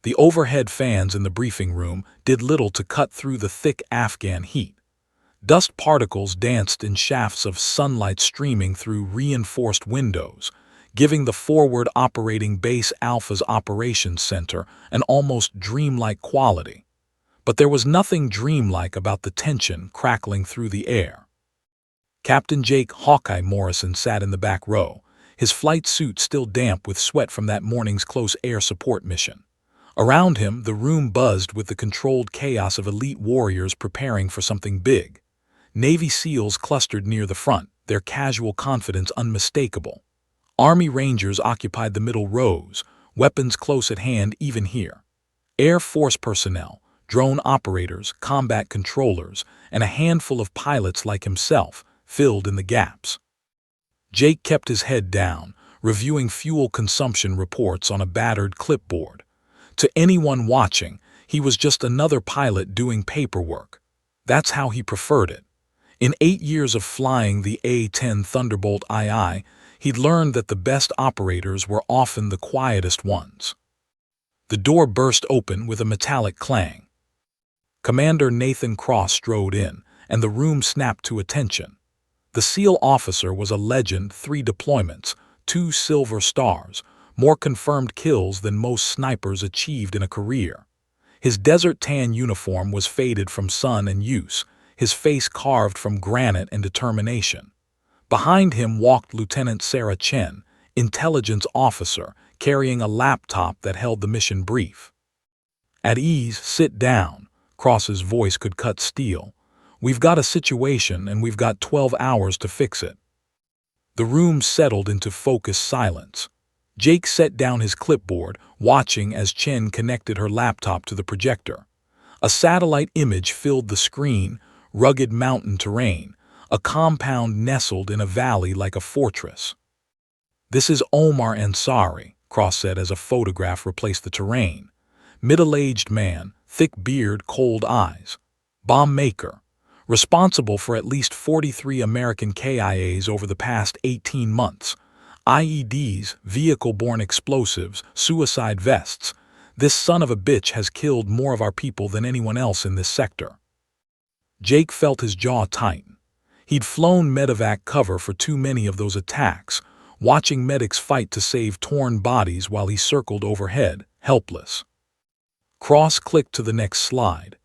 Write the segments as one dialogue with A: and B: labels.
A: The overhead fans in the briefing room did little to cut through the thick Afghan heat. Dust particles danced in shafts of sunlight streaming through reinforced windows, giving the forward operating Base Alpha's operations center an almost dreamlike quality. But there was nothing dreamlike about the tension crackling through the air. Captain Jake "Hawkeye" Morrison sat in the back row, his flight suit still damp with sweat from that morning's close air support mission. Around him, the room buzzed with the controlled chaos of elite warriors preparing for something big. Navy SEALs clustered near the front, their casual confidence unmistakable. Army Rangers occupied the middle rows, weapons close at hand even here. Air Force personnel, drone operators, combat controllers, and a handful of pilots like himself filled in the gaps. Jake kept his head down, reviewing fuel consumption reports on a battered clipboard. To anyone watching, he was just another pilot doing paperwork. That's how he preferred it. In 8 years of flying the A-10 Thunderbolt II, he'd learned that the best operators were often the quietest ones. The door burst open with a metallic clang. Commander Nathan Cross strode in, and the room snapped to attention. The SEAL officer was a legend, 3 deployments, 2 silver stars, more confirmed kills than most snipers achieved in a career. His desert tan uniform was faded from sun and use, his face carved from granite and determination. Behind him walked Lieutenant Sarah Chen, intelligence officer, carrying a laptop that held the mission brief. "At ease, sit down," Cross's voice could cut steel. "We've got a situation and we've got 12 hours to fix it." The room settled into focused silence. Jake set down his clipboard, watching as Chen connected her laptop to the projector. A satellite image filled the screen, rugged mountain terrain, a compound nestled in a valley like a fortress. "This is Omar Ansari," Cross said as a photograph replaced the terrain. Middle-aged man, thick beard, cold eyes. Bomb maker. Responsible for at least 43 American KIAs over the past 18 months. IEDs, vehicle-borne explosives, suicide vests. This son of a bitch has killed more of our people than anyone else in this sector. Jake felt his jaw tighten. He'd flown medevac cover for too many of those attacks, watching medics fight to save torn bodies while he circled overhead, helpless. Cross clicked to the next slide.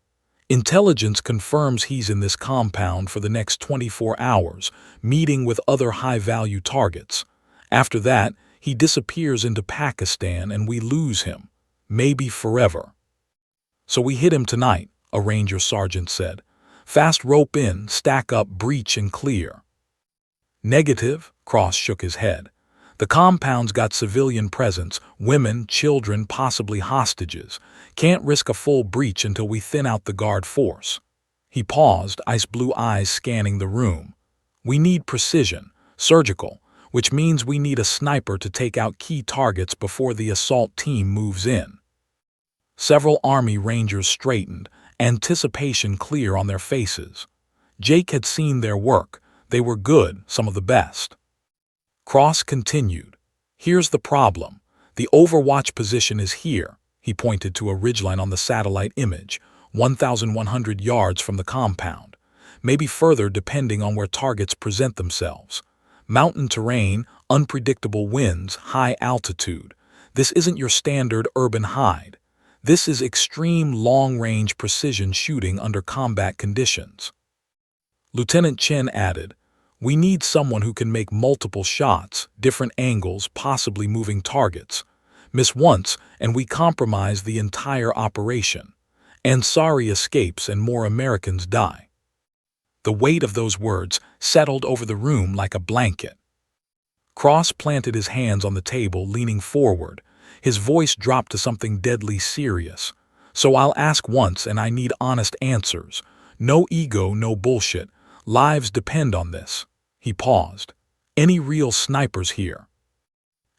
A: Intelligence confirms he's in this compound for the next 24 hours, meeting with other high-value targets. After that, he disappears into Pakistan and we lose him, maybe forever. "So we hit him tonight," a Ranger sergeant said. "Fast rope in, stack up, breach and clear." "Negative," Cross shook his head. "The compound's got civilian presence, women, children, possibly hostages. Can't risk a full breach until we thin out the guard force." He paused, ice-blue eyes scanning the room. "We need precision, surgical, which means we need a sniper to take out key targets before the assault team moves in." Several Army Rangers straightened, anticipation clear on their faces. Jake had seen their work. They were good, some of the best. Cross continued. "Here's the problem. The Overwatch position is here." He pointed to a ridgeline on the satellite image, 1,100 yards from the compound. Maybe further depending on where targets present themselves. Mountain terrain, unpredictable winds, high altitude. This isn't your standard urban hide. This is extreme long-range precision shooting under combat conditions. Lieutenant Chen added, "We need someone who can make multiple shots, different angles, possibly moving targets. Miss once, and we compromise the entire operation. Ansari escapes and more Americans die." The weight of those words settled over the room like a blanket. Cross planted his hands on the table, leaning forward. His voice dropped to something deadly serious. "So I'll ask once and I need honest answers. No ego, no bullshit. Lives depend on this." He paused. "Any real snipers here?"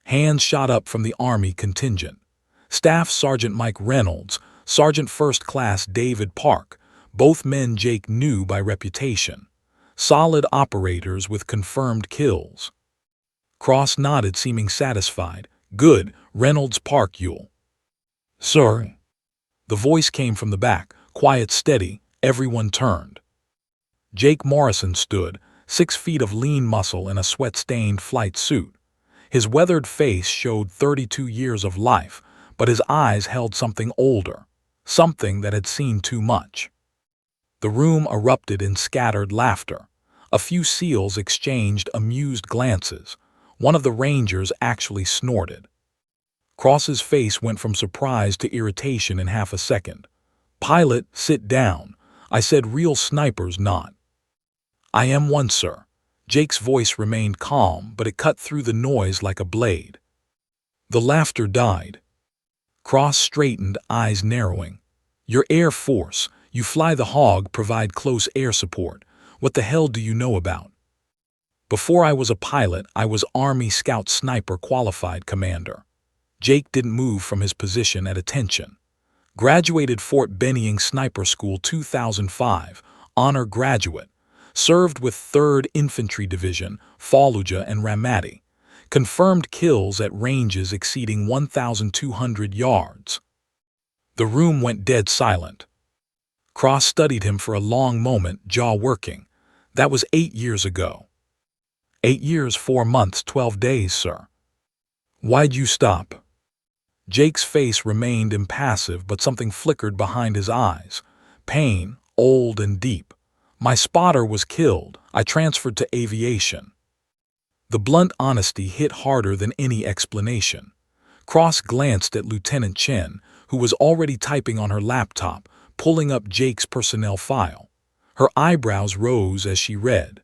A: Hands shot up from the Army contingent. Staff Sergeant Mike Reynolds, Sergeant First Class David Park, both men Jake knew by reputation. Solid operators with confirmed kills. Cross nodded, seeming satisfied. "Good, Reynolds, Park, Yule." Sir. The voice came from the back, quiet, steady. Everyone turned. Jake Morrison stood, 6 feet of lean muscle in a sweat-stained flight suit. His weathered face showed 32 years of life, but his eyes held something older, something that had seen too much. The room erupted in scattered laughter. A few SEALs exchanged amused glances. One of the Rangers actually snorted. Cross's face went from surprise to irritation in half a second. "Pilot, sit down. I said real snipers, not." "I am one, sir." Jake's voice remained calm, but it cut through the noise like a blade. The laughter died. Cross straightened, eyes narrowing. "You're Air Force. You fly the Hog, provide close air support. What the hell do you know about?" "Before I was a pilot, I was Army Scout Sniper qualified, Commander." Jake didn't move from his position at attention. Graduated Fort Benning Sniper School 2005, honor graduate. Served with 3rd Infantry Division, Fallujah and Ramadi. Confirmed kills at ranges exceeding 1,200 yards. The room went dead silent. Cross studied him for a long moment, jaw working. "That was 8 years ago." 8 years, 4 months, 12 days, sir." "Why'd you stop?" Jake's face remained impassive, but something flickered behind his eyes. Pain, old and deep. "My spotter was killed. I transferred to aviation." The blunt honesty hit harder than any explanation. Cross glanced at Lieutenant Chen, who was already typing on her laptop, pulling up Jake's personnel file. Her eyebrows rose as she read.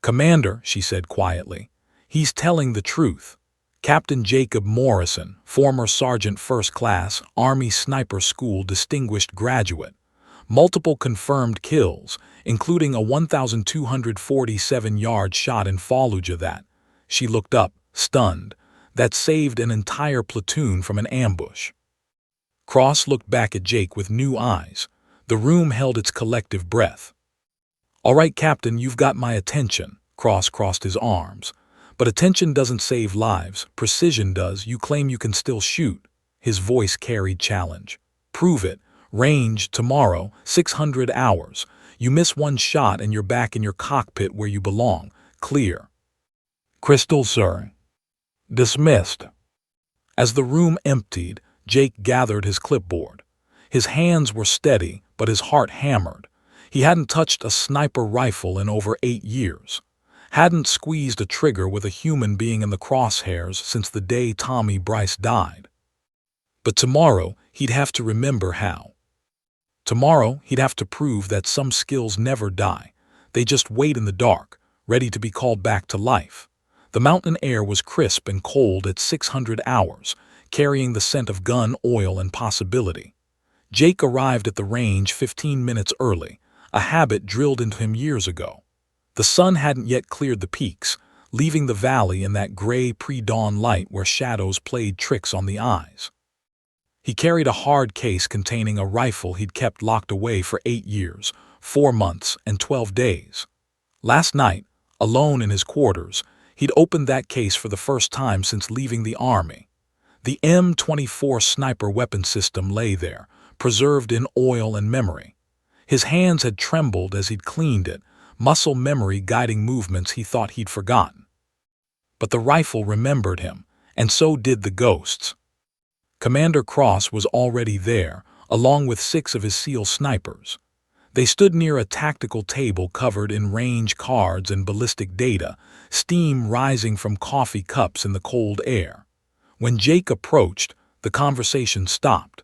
A: "Commander," she said quietly, "he's telling the truth. Captain Jacob Morrison, former Sergeant First Class, Army Sniper School distinguished graduate. Multiple confirmed kills, including a 1,247-yard shot in Fallujah that," she looked up, stunned, "that saved an entire platoon from an ambush." Cross looked back at Jake with new eyes. The room held its collective breath. "All right, Captain, you've got my attention." Cross crossed his arms. "But attention doesn't save lives. Precision does. You claim you can still shoot." His voice carried challenge. "Prove it. Range, tomorrow, 600 hours. You miss one shot and you're back in your cockpit where you belong. Clear." "Crystal, sir." "Dismissed." As the room emptied, Jake gathered his clipboard. His hands were steady, but his heart hammered. He hadn't touched a sniper rifle in over 8 years. Hadn't squeezed a trigger with a human being in the crosshairs since the day Tommy Bryce died. But tomorrow, he'd have to remember how. Tomorrow, he'd have to prove that some skills never die. They just wait in the dark, ready to be called back to life. The mountain air was crisp and cold at 600 hours, carrying the scent of gun, oil, and possibility. Jake arrived at the range 15 minutes early, a habit drilled into him years ago. The sun hadn't yet cleared the peaks, leaving the valley in that gray pre-dawn light where shadows played tricks on the eyes. He carried a hard case containing a rifle he'd kept locked away for 8 years, 4 months, and 12 days. Last night, alone in his quarters, he'd opened that case for the first time since leaving the Army. The M24 sniper weapon system lay there, preserved in oil and memory. His hands had trembled as he'd cleaned it, muscle memory guiding movements he thought he'd forgotten. But the rifle remembered him, and so did the ghosts. Commander Cross was already there, along with 6 of his SEAL snipers. They stood near a tactical table covered in range cards and ballistic data, steam rising from coffee cups in the cold air. When Jake approached, the conversation stopped.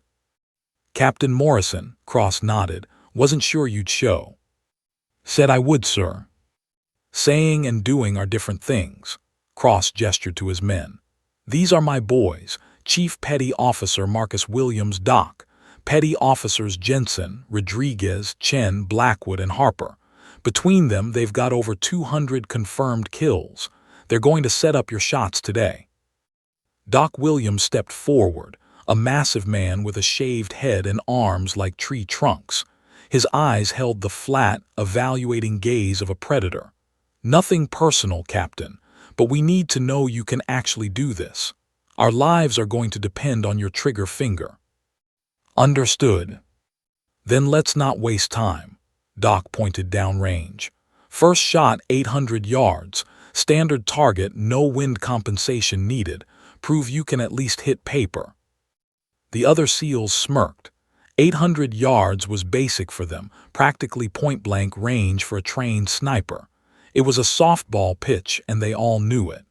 A: "Captain Morrison," Cross nodded, "wasn't sure you'd show." "Said I would, sir." "Saying and doing are different things." Cross gestured to his men. "These are my boys, Chief Petty Officer Marcus Williams, Doc, Petty Officers Jensen, Rodriguez, Chen, Blackwood, and Harper. Between them, they've got over 200 confirmed kills. They're going to set up your shots today." Doc Williams stepped forward, a massive man with a shaved head and arms like tree trunks. His eyes held the flat, evaluating gaze of a predator. "Nothing personal, Captain, but we need to know you can actually do this. Our lives are going to depend on your trigger finger." Understood. Then let's not waste time. Doc pointed downrange. First shot 800 yards. Standard target, no wind compensation needed. Prove you can at least hit paper. The other SEALs smirked. 800 yards was basic for them, practically point-blank range for a trained sniper. It was a softball pitch, and they all knew it.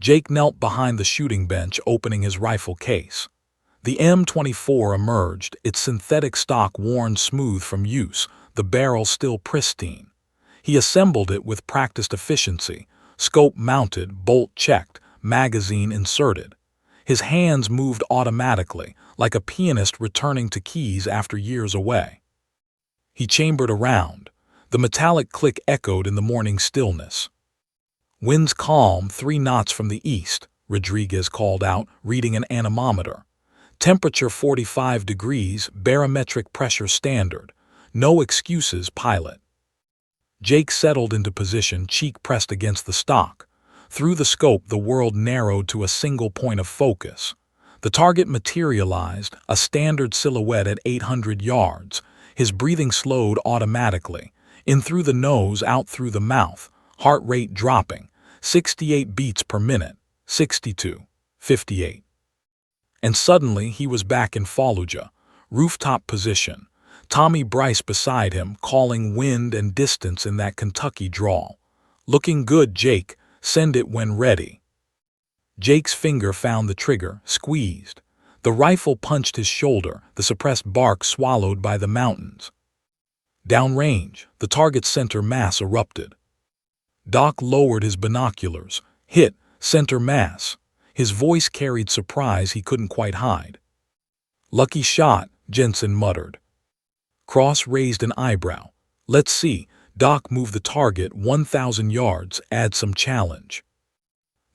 A: Jake knelt behind the shooting bench, opening his rifle case. The M24 emerged, its synthetic stock worn smooth from use, the barrel still pristine. He assembled it with practiced efficiency, scope mounted, bolt checked, magazine inserted. His hands moved automatically, like a pianist returning to keys after years away. He chambered a round. The metallic click echoed in the morning stillness. "Wind's calm, 3 knots from the east," Rodriguez called out, reading an anemometer. "Temperature 45 degrees, barometric pressure standard. No excuses, pilot." Jake settled into position, cheek pressed against the stock. Through the scope, the world narrowed to a single point of focus. The target materialized, a standard silhouette at 800 yards. His breathing slowed automatically, in through the nose, out through the mouth, heart rate dropping, 68 beats per minute, 62, 58. And suddenly he was back in Fallujah, rooftop position. Tommy Bryce beside him, calling wind and distance in that Kentucky drawl. "Looking good, Jake. Send it when ready." Jake's finger found the trigger, squeezed. The rifle punched his shoulder, the suppressed bark swallowed by the mountains. Downrange, the target's center mass erupted. Doc lowered his binoculars. "Hit, center mass." His voice carried surprise he couldn't quite hide. "Lucky shot," Jensen muttered. Cross raised an eyebrow. "Let's see." Doc moved the target 1,000 yards, add some challenge.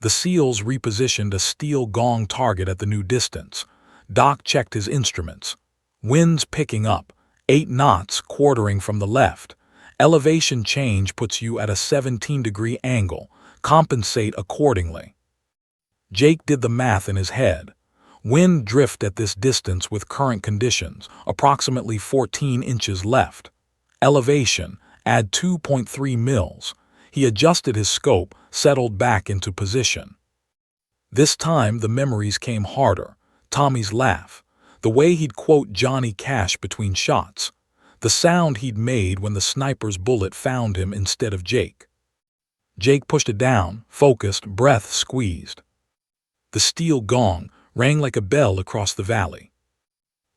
A: The SEALs repositioned a steel gong target at the new distance. Doc checked his instruments. Wind's picking up, 8 knots, quartering from the left. Elevation change puts you at a 17-degree angle. Compensate accordingly. Jake did the math in his head. Wind drift at this distance with current conditions, approximately 14 inches left. Elevation, add 2.3 mils. He adjusted his scope, settled back into position. This time the memories came harder. Tommy's laugh. The way he'd quote Johnny Cash between shots. The sound he'd made when the sniper's bullet found him instead of Jake. Jake pushed it down, focused, breath squeezed. The steel gong rang like a bell across the valley.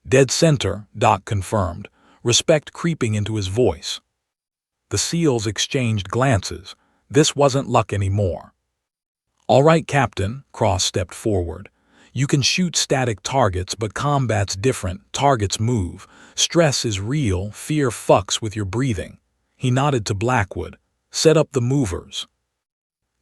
A: "Dead center," Doc confirmed, respect creeping into his voice. The SEALs exchanged glances. This wasn't luck anymore. "All right, Captain," Cross stepped forward. "You can shoot static targets, but combat's different. Targets move. Stress is real. Fear fucks with your breathing." He nodded to Blackwood. "Set up the movers."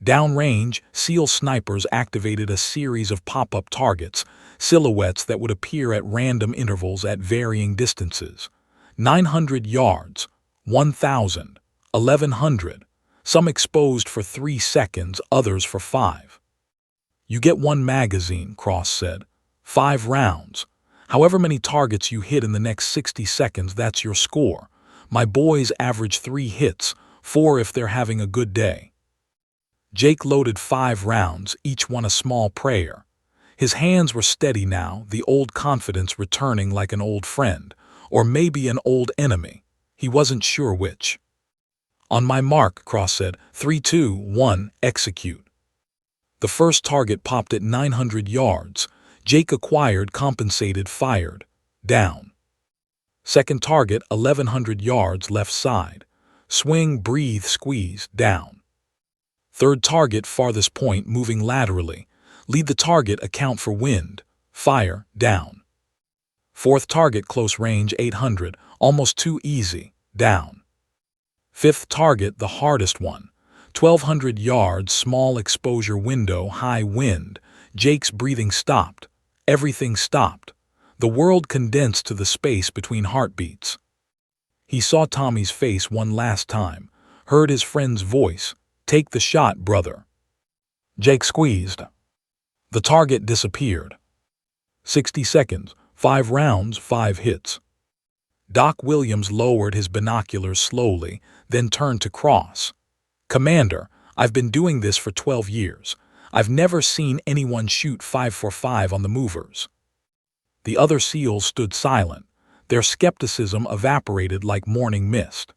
A: Downrange, SEAL snipers activated a series of pop-up targets, silhouettes that would appear at random intervals at varying distances. 900 yards, 1,000, 1,100, some exposed for 3 seconds, others for 5. "You get 1 magazine," Cross said. 5 rounds. However many targets you hit in the next 60 seconds, that's your score. My boys average 3 hits, 4 if they're having a good day. Jake loaded 5 rounds, each one a small prayer. His hands were steady now, the old confidence returning like an old friend, or maybe an old enemy. He wasn't sure which. "On my mark," Cross said. 3, 2, 1, execute. The first target popped at 900 yards. Jake acquired, compensated, fired. Down. Second target, 1,100 yards, left side. Swing, breathe, squeeze, down. Third target, farthest point, moving laterally. Lead the target, account for wind. Fire, down. Fourth target, close range, 800, almost too easy, down. Fifth target, the hardest one. 1,200 yards, small exposure window, high wind. Jake's breathing stopped. Everything stopped. The world condensed to the space between heartbeats. He saw Tommy's face one last time, heard his friend's voice. "Take the shot, brother." Jake squeezed. The target disappeared. 60 seconds, 5 rounds, 5 hits. Doc Williams lowered his binoculars slowly, then turned to Cross. Commander, I've been doing this for 12 years. I've never seen anyone shoot 5 for 5 on the movers. The other SEALs stood silent. Their skepticism evaporated like morning mist.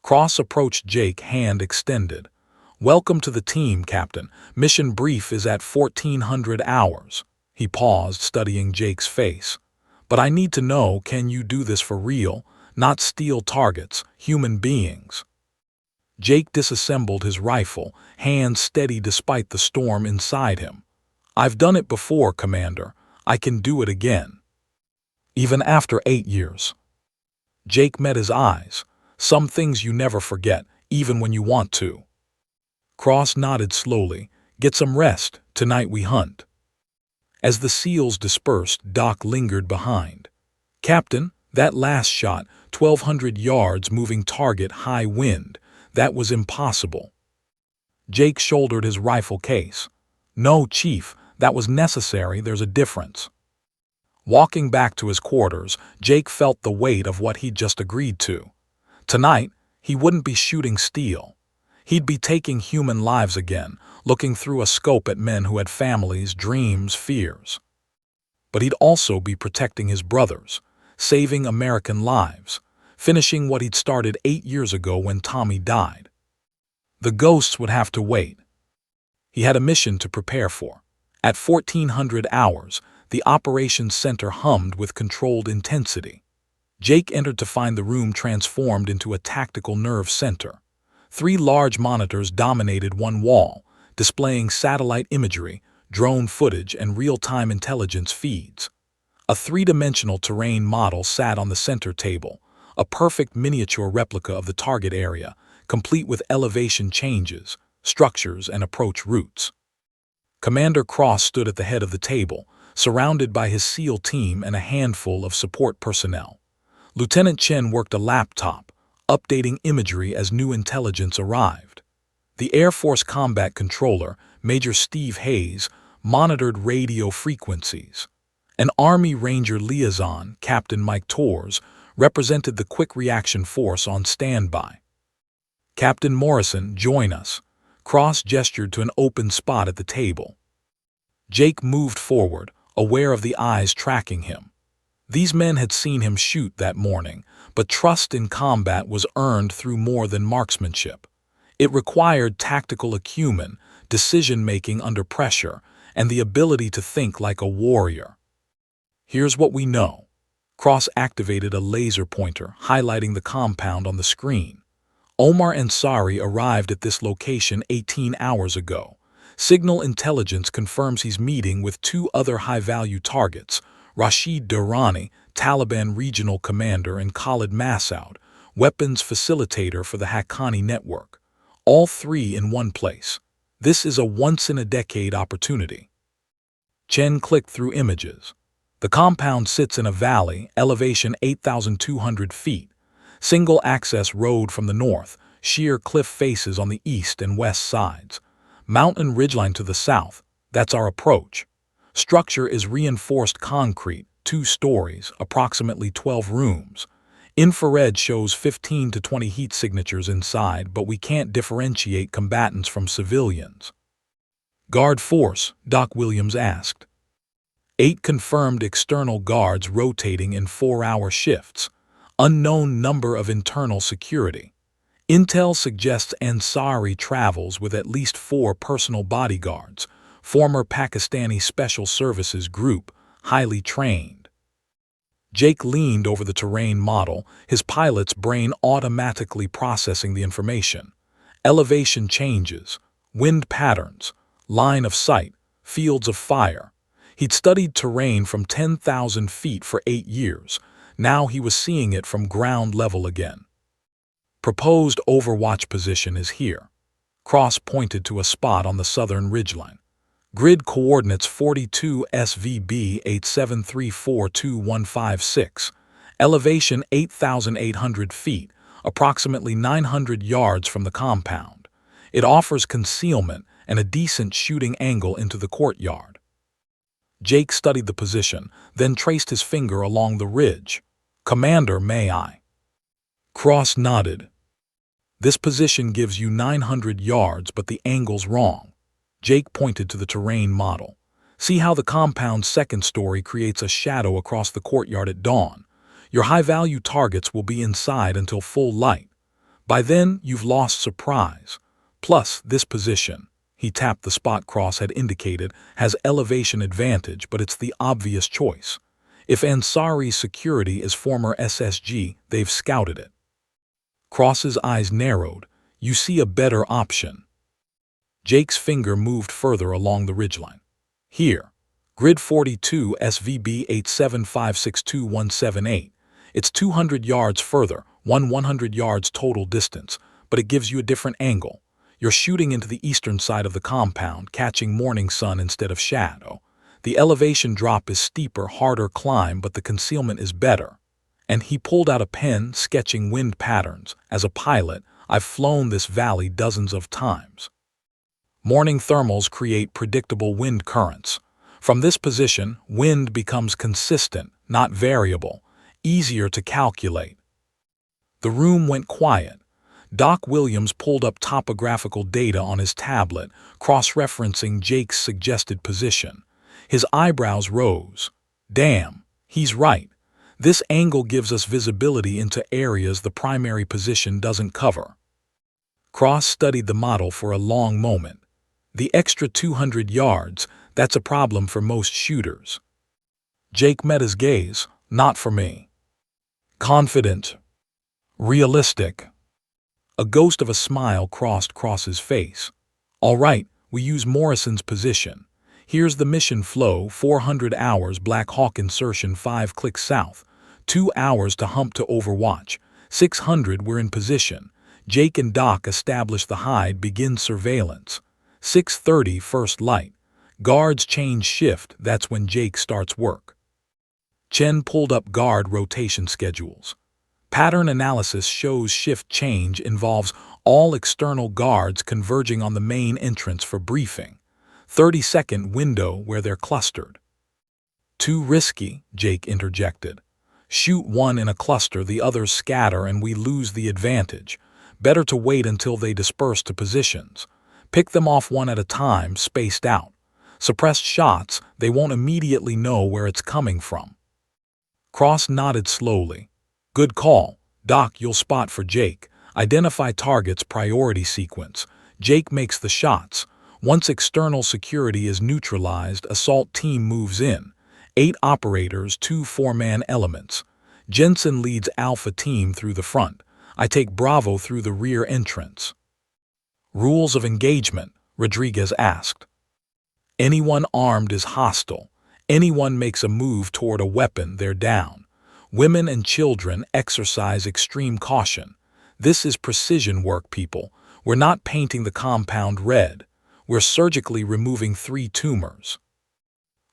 A: Cross approached Jake, hand extended. "Welcome to the team, Captain. Mission brief is at 1400 hours. He paused, studying Jake's face. "But I need to know, can you do this for real? Not steel targets, human beings." Jake disassembled his rifle, hands steady despite the storm inside him. "I've done it before, Commander. I can do it again." "Even after 8 years." Jake met his eyes. "Some things you never forget, even when you want to." Cross nodded slowly. "Get some rest. Tonight we hunt." As the SEALs dispersed, Doc lingered behind. "Captain, that last shot, 1,200 yards, moving target, high wind. That was impossible." Jake shouldered his rifle case. "No, Chief, that was necessary. There's a difference." Walking back to his quarters, Jake felt the weight of what he'd just agreed to. Tonight, he wouldn't be shooting steel. He'd be taking human lives again, looking through a scope at men who had families, dreams, fears. But he'd also be protecting his brothers, saving American lives, finishing what he'd started 8 years ago when Tommy died. The ghosts would have to wait. He had a mission to prepare for. At 1400 hours, the operations center hummed with controlled intensity. Jake entered to find the room transformed into a tactical nerve center. 3 large monitors dominated one wall, displaying satellite imagery, drone footage, and real-time intelligence feeds. A 3-dimensional terrain model sat on the center table, a perfect miniature replica of the target area, complete with elevation changes, structures, and approach routes. Commander Cross stood at the head of the table, surrounded by his SEAL team and a handful of support personnel. Lieutenant Chen worked a laptop, updating imagery as new intelligence arrived. The Air Force Combat Controller, Major Steve Hayes, monitored radio frequencies. An Army Ranger liaison, Captain Mike Torres, represented the Quick Reaction Force on standby. "Captain Morrison, join us." Cross gestured to an open spot at the table. Jake moved forward, aware of the eyes tracking him. These men had seen him shoot that morning, but trust in combat was earned through more than marksmanship. It required tactical acumen, decision-making under pressure, and the ability to think like a warrior. "Here's what we know." Cross activated a laser pointer, highlighting the compound on the screen. "Omar Ansari arrived at this location 18 hours ago. Signal intelligence confirms he's meeting with 2 other high-value targets, Rashid Durrani, Taliban regional commander, and Khalid Massoud, weapons facilitator for the Haqqani network. All 3 in one place. This is a once-in-a-decade opportunity." Chen clicked through images. The compound sits in a valley, elevation 8,200 feet. Single-access road from the north, sheer cliff faces on the east and west sides. Mountain ridgeline to the south, that's our approach. Structure is reinforced concrete, 2 stories, approximately 12 rooms. Infrared shows 15 to 20 heat signatures inside, but we can't differentiate combatants from civilians. "Guard force?" Doc Williams asked. 8 confirmed external guards rotating in 4-hour shifts. Unknown number of internal security. Intel suggests Ansari travels with at least 4 personal bodyguards, former Pakistani Special Services Group, highly trained. Jake leaned over the terrain model, his pilot's brain automatically processing the information. Elevation changes, wind patterns, line of sight, fields of fire. He'd studied terrain from 10,000 feet for 8 years. Now he was seeing it from ground level again. "Proposed overwatch position is here." Cross pointed to a spot on the southern ridgeline. "Grid coordinates 42 SVB 87342156. Elevation 8,800 feet, approximately 900 yards from the compound. It offers concealment and a decent shooting angle into the courtyard." Jake studied the position, then traced his finger along the ridge. "Commander, may I?" Cross nodded. "This position gives you 900 yards, but the angle's wrong." Jake pointed to the terrain model. "See how the compound's second story creates a shadow across the courtyard at dawn? Your high-value targets will be inside until full light. By then, you've lost surprise. Plus, this position," he tapped the spot Cross had indicated, "has elevation advantage, but it's the obvious choice. If Ansari's security is former SSG, they've scouted it." Cross's eyes narrowed. "You see a better option." Jake's finger moved further along the ridgeline. "Here. Grid 42 SVB 87562-178. It's 200 yards further, 100 yards total distance, but it gives you a different angle. You're shooting into the eastern side of the compound, catching morning sun instead of shadow. The elevation drop is steeper, harder climb, but the concealment is better." And he pulled out a pen, sketching wind patterns. "As a pilot, I've flown this valley dozens of times. Morning thermals create predictable wind currents. From this position, wind becomes consistent, not variable, easier to calculate." The room went quiet. Doc Williams pulled up topographical data on his tablet, cross-referencing Jake's suggested position. His eyebrows rose. "Damn, he's right. This angle gives us visibility into areas the primary position doesn't cover." Cross studied the model for a long moment. "The extra 200 yards, that's a problem for most shooters." Jake met his gaze. "Not for me." "Confident. Realistic." A ghost of a smile crossed Cross's face. "All right, we use Morrison's position. Here's the mission flow: 400 hours Black Hawk insertion 5 clicks south, 2 hours to hump to Overwatch, 600 we're in position. Jake and Doc establish the hide, begin surveillance. 6:30 first light. Guards change shift, that's when Jake starts work." Chen pulled up guard rotation schedules. "Pattern analysis shows shift change involves all external guards converging on the main entrance for briefing. 30-second window where they're clustered." "Too risky," Jake interjected. "Shoot one in a cluster, the others scatter, and we lose the advantage. Better to wait until they disperse to positions. Pick them off one at a time, spaced out. Suppressed shots, they won't immediately know where it's coming from." Cross nodded slowly. "Good call. Doc, you'll spot for Jake. Identify targets, priority sequence. Jake makes the shots. Once external security is neutralized, assault team moves in. 8 operators, 2 4-man elements. Jensen leads Alpha team through the front. I take Bravo through the rear entrance." "Rules of engagement?" Rodriguez asked. "Anyone armed is hostile. Anyone makes a move toward a weapon, they're down. Women and children exercise extreme caution. This is precision work, people. We're not painting the compound red. We're surgically removing 3 tumors."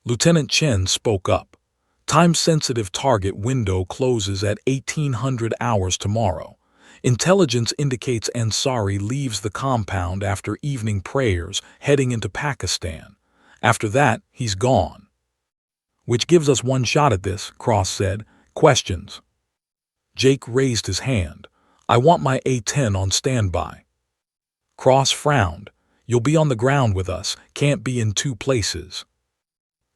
A: Lieutenant Chen spoke up. "Time-sensitive target window closes at 1800 hours tomorrow. Intelligence indicates Ansari leaves the compound after evening prayers, heading into Pakistan. After that, he's gone." "Which gives us one shot at this," Cross said. "Questions?" Jake raised his hand. "I want my A-10 on standby." Cross frowned. "You'll be on the ground with us, can't be in 2 places."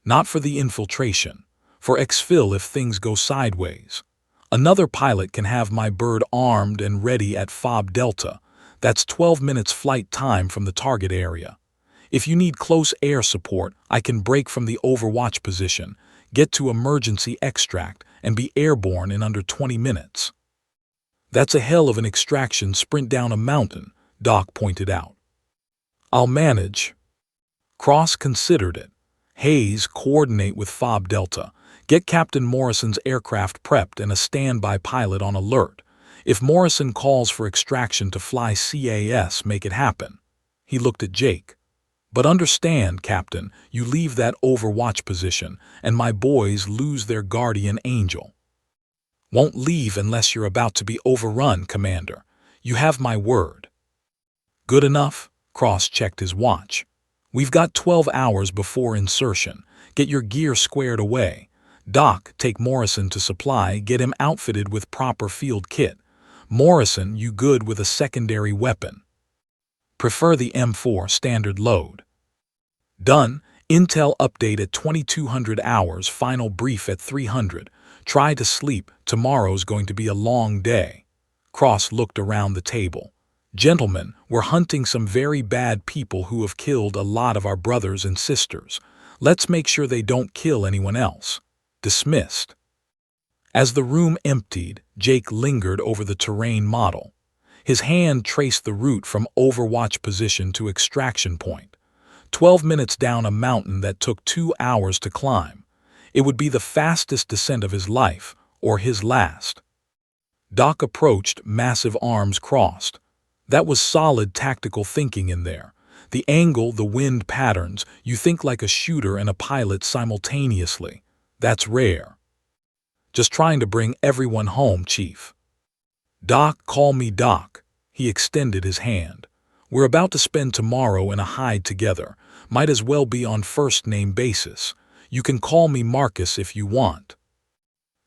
A: "Not for the infiltration. For exfil if things go sideways. Another pilot can have my bird armed and ready at FOB Delta. That's 12 minutes flight time from the target area. If you need close air support, I can break from the Overwatch position, get to emergency extract, and be airborne in under 20 minutes." "That's a hell of an extraction sprint down a mountain," Doc pointed out. "I'll manage." Cross considered it. "Hayes, coordinate with FOB Delta. Get Captain Morrison's aircraft prepped and a standby pilot on alert. If Morrison calls for extraction to fly CAS, make it happen." He looked at Jake. "But understand, Captain, you leave that Overwatch position, and my boys lose their guardian angel." "Won't leave unless you're about to be overrun, Commander. You have my word." "Good enough." Cross checked his watch. "We've got 12 hours before insertion. Get your gear squared away. Doc, take Morrison to supply, get him outfitted with proper field kit. Morrison, you good with a secondary weapon? Prefer the M4 standard load. Done. Intel update at 2200 hours, final brief at 300. Try to sleep, tomorrow's going to be a long day. Cross looked around the table. Gentlemen, we're hunting some very bad people who have killed a lot of our brothers and sisters. Let's make sure they don't kill anyone else. Dismissed. As the room emptied, Jake lingered over the terrain model. His hand traced the route from overwatch position to extraction point. 12 minutes down a mountain that took 2 hours to climb. It would be the fastest descent of his life, or his last. Doc approached, massive arms crossed. That was solid tactical thinking in there. The angle, the wind patterns, you think like a shooter and a pilot simultaneously. That's rare. Just trying to bring everyone home, Chief. Doc, call me Doc. He extended his hand. We're about to spend tomorrow in a hide together. Might as well be on first-name basis. You can call me Marcus if you want.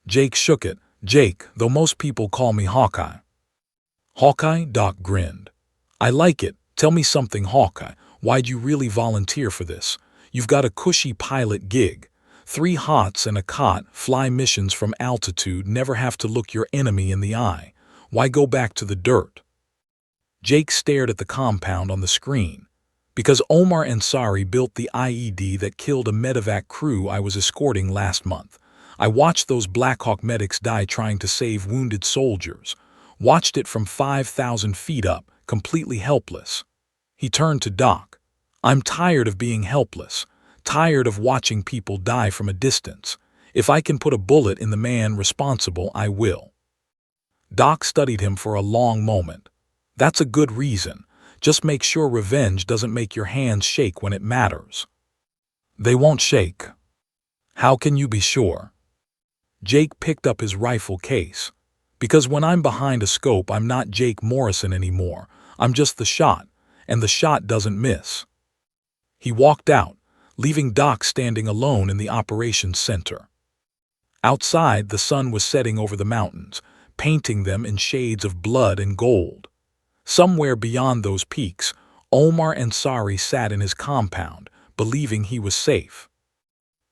A: Jake shook it. Jake, though most people call me Hawkeye. Hawkeye? Doc grinned. I like it. Tell me something, Hawkeye. Why'd you really volunteer for this? You've got a cushy pilot gig. 3 hots and a cot, fly missions from altitude, never have to look your enemy in the eye. Why go back to the dirt? Jake stared at the compound on the screen. Because Omar Ansari built the IED that killed a medevac crew I was escorting last month. I watched those Black Hawk medics die trying to save wounded soldiers. Watched it from 5,000 feet up, completely helpless. He turned to Doc. I'm tired of being helpless. Tired of watching people die from a distance. If I can put a bullet in the man responsible, I will. Doc studied him for a long moment. That's a good reason. Just make sure revenge doesn't make your hands shake when it matters. They won't shake. How can you be sure? Jake picked up his rifle case. Because when I'm behind a scope, I'm not Jake Morrison anymore. I'm just the shot, and the shot doesn't miss. He walked out, leaving Doc standing alone in the operations center. Outside, the sun was setting over the mountains, painting them in shades of blood and gold. Somewhere beyond those peaks, Omar Ansari sat in his compound, believing he was safe.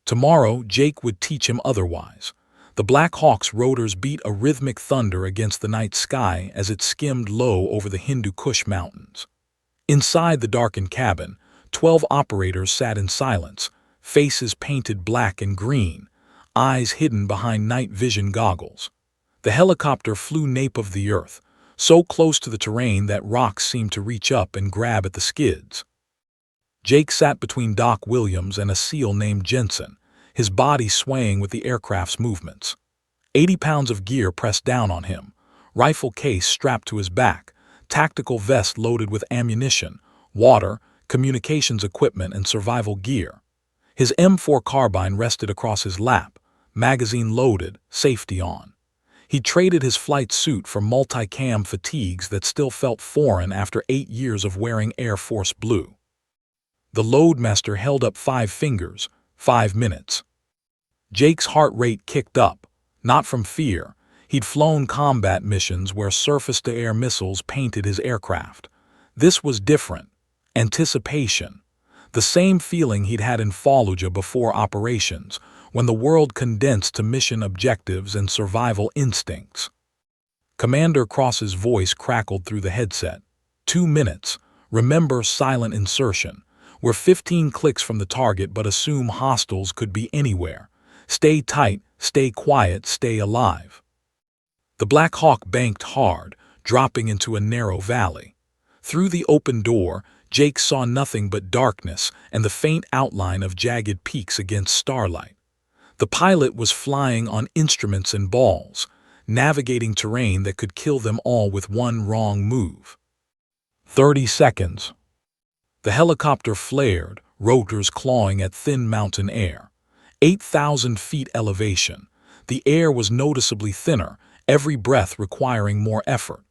A: Tomorrow, Jake would teach him otherwise. The Black Hawk's rotors beat a rhythmic thunder against the night sky as it skimmed low over the Hindu Kush mountains. Inside the darkened cabin, 12 operators sat in silence, faces painted black and green, eyes hidden behind night vision goggles. The helicopter flew nape of the earth, so close to the terrain that rocks seemed to reach up and grab at the skids. Jake sat between Doc Williams and a SEAL named Jensen, his body swaying with the aircraft's movements. 80 pounds of gear pressed down on him, rifle case strapped to his back, tactical vest loaded with ammunition, water, communications equipment, and survival gear. His M4 carbine rested across his lap, magazine loaded, safety on. He traded his flight suit for multicam fatigues that still felt foreign after 8 years of wearing Air Force Blue. The loadmaster held up 5 fingers, 5 minutes. Jake's heart rate kicked up, not from fear. He'd flown combat missions where surface-to-air missiles painted his aircraft. This was different. Anticipation. The same feeling he'd had in Fallujah before operations, when the world condensed to mission objectives and survival instincts. Commander Cross's voice crackled through the headset. 2 minutes. Remember silent insertion. We're 15 clicks from the target, but assume hostiles could be anywhere. Stay tight, stay quiet, stay alive. The Black Hawk banked hard, dropping into a narrow valley. Through the open door, Jake saw nothing but darkness and the faint outline of jagged peaks against starlight. The pilot was flying on instruments and balls, navigating terrain that could kill them all with one wrong move. 30 seconds. The helicopter flared, rotors clawing at thin mountain air. 8,000 feet elevation. The air was noticeably thinner, every breath requiring more effort.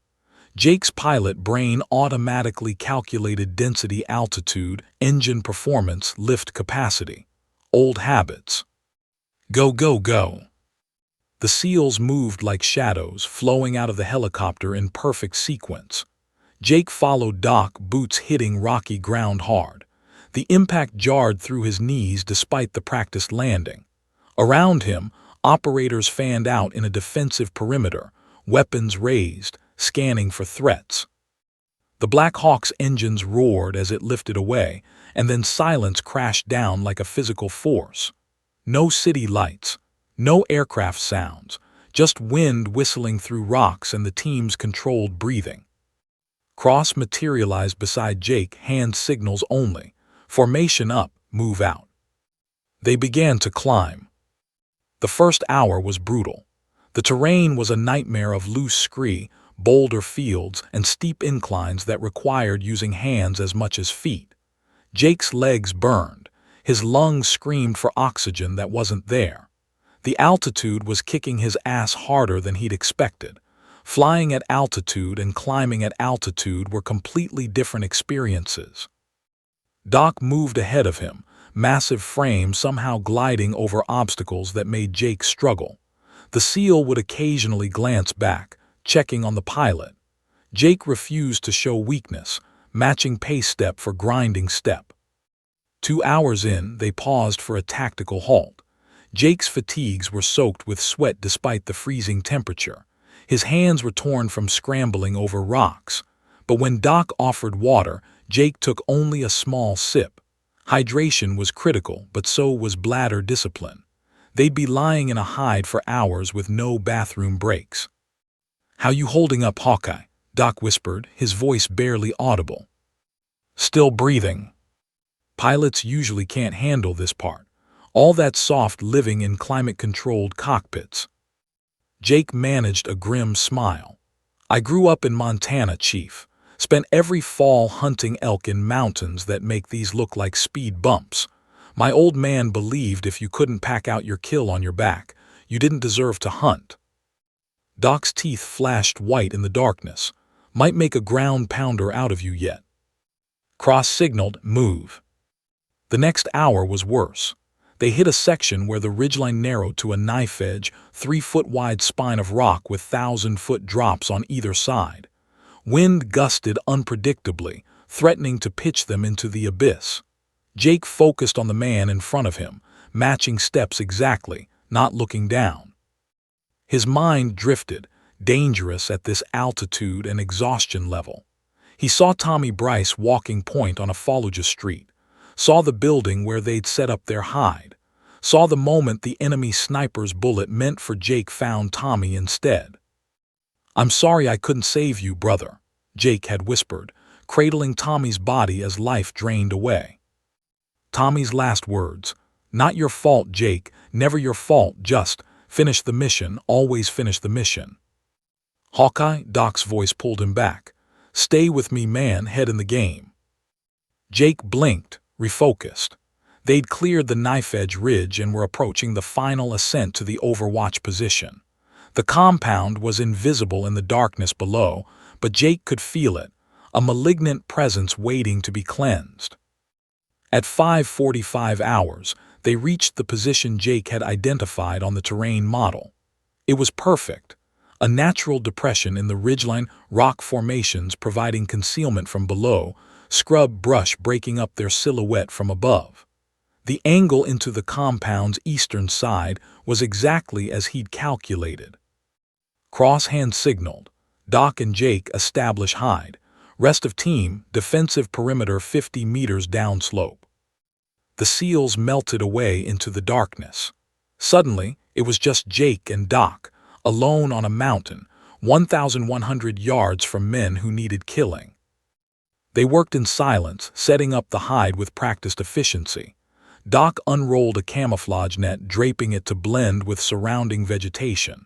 A: Jake's pilot brain automatically calculated density, altitude, engine performance, lift capacity. old habits. Go, go, go. The SEALs moved like shadows, flowing out of the helicopter in perfect sequence. Jake followed Doc, boots hitting rocky ground hard. The impact jarred through his knees despite the practiced landing. Around him, operators fanned out in a defensive perimeter, weapons raised, scanning for threats. The Black Hawk's engines roared as it lifted away, and then silence crashed down like a physical force. No city lights, no aircraft sounds, just wind whistling through rocks and the team's controlled breathing. Cross materialized beside Jake, hand signals only. Formation up, move out. They began to climb. The first hour was brutal. The terrain was a nightmare of loose scree, boulder fields, and steep inclines that required using hands as much as feet. Jake's legs burned. His lungs screamed for oxygen that wasn't there. The altitude was kicking his ass harder than he'd expected. Flying at altitude and climbing at altitude were completely different experiences. Doc moved ahead of him, massive frame somehow gliding over obstacles that made Jake struggle. The SEAL would occasionally glance back, checking on the pilot. Jake refused to show weakness, matching pace step for grinding step. 2 hours in, they paused for a tactical halt. Jake's fatigues were soaked with sweat despite the freezing temperature. His hands were torn from scrambling over rocks. But when Doc offered water, Jake took only a small sip. Hydration was critical, but so was bladder discipline. They'd be lying in a hide for hours with no bathroom breaks. "How you holding up, Hawkeye?" Doc whispered, his voice barely audible. "Still breathing." Pilots usually can't handle this part. All that soft living in climate-controlled cockpits. Jake managed a grim smile. "I grew up in Montana, Chief. Spent every fall hunting elk in mountains that make these look like speed bumps. My old man believed if you couldn't pack out your kill on your back, you didn't deserve to hunt." Doc's teeth flashed white in the darkness. "Might make a ground pounder out of you yet." Cross signaled, "Move." The next hour was worse. They hit a section where the ridgeline narrowed to a knife-edge, 3-foot-wide spine of rock with 1,000-foot drops on either side. Wind gusted unpredictably, threatening to pitch them into the abyss. Jake focused on the man in front of him, matching steps exactly, not looking down. His mind drifted, dangerous at this altitude and exhaustion level. He saw Tommy Bryce walking point on a Fallujah street, saw the building where they'd set up their hide, saw the moment the enemy sniper's bullet meant for Jake found Tommy instead. "I'm sorry I couldn't save you, brother," Jake had whispered, cradling Tommy's body as life drained away. Tommy's last words, "Not your fault, Jake, never your fault, just finish the mission, always finish the mission." "Hawkeye," Doc's voice pulled him back. "Stay with me, man, head in the game." Jake blinked, refocused. They'd cleared the knife-edge ridge and were approaching the final ascent to the Overwatch position. The compound was invisible in the darkness below, but Jake could feel it, a malignant presence waiting to be cleansed. At 5:45 hours, they reached the position Jake had identified on the terrain model. It was perfect, a natural depression in the ridgeline, rock formations providing concealment from below, scrub brush breaking up their silhouette from above. The angle into the compound's eastern side was exactly as he'd calculated. Cross hand signaled. Doc and Jake establish hide. Rest of team, defensive perimeter 50 meters downslope. The SEALs melted away into the darkness. Suddenly, it was just Jake and Doc, alone on a mountain, 1,100 yards from men who needed killing. They worked in silence, setting up the hide with practiced efficiency. Doc unrolled a camouflage net, draping it to blend with surrounding vegetation.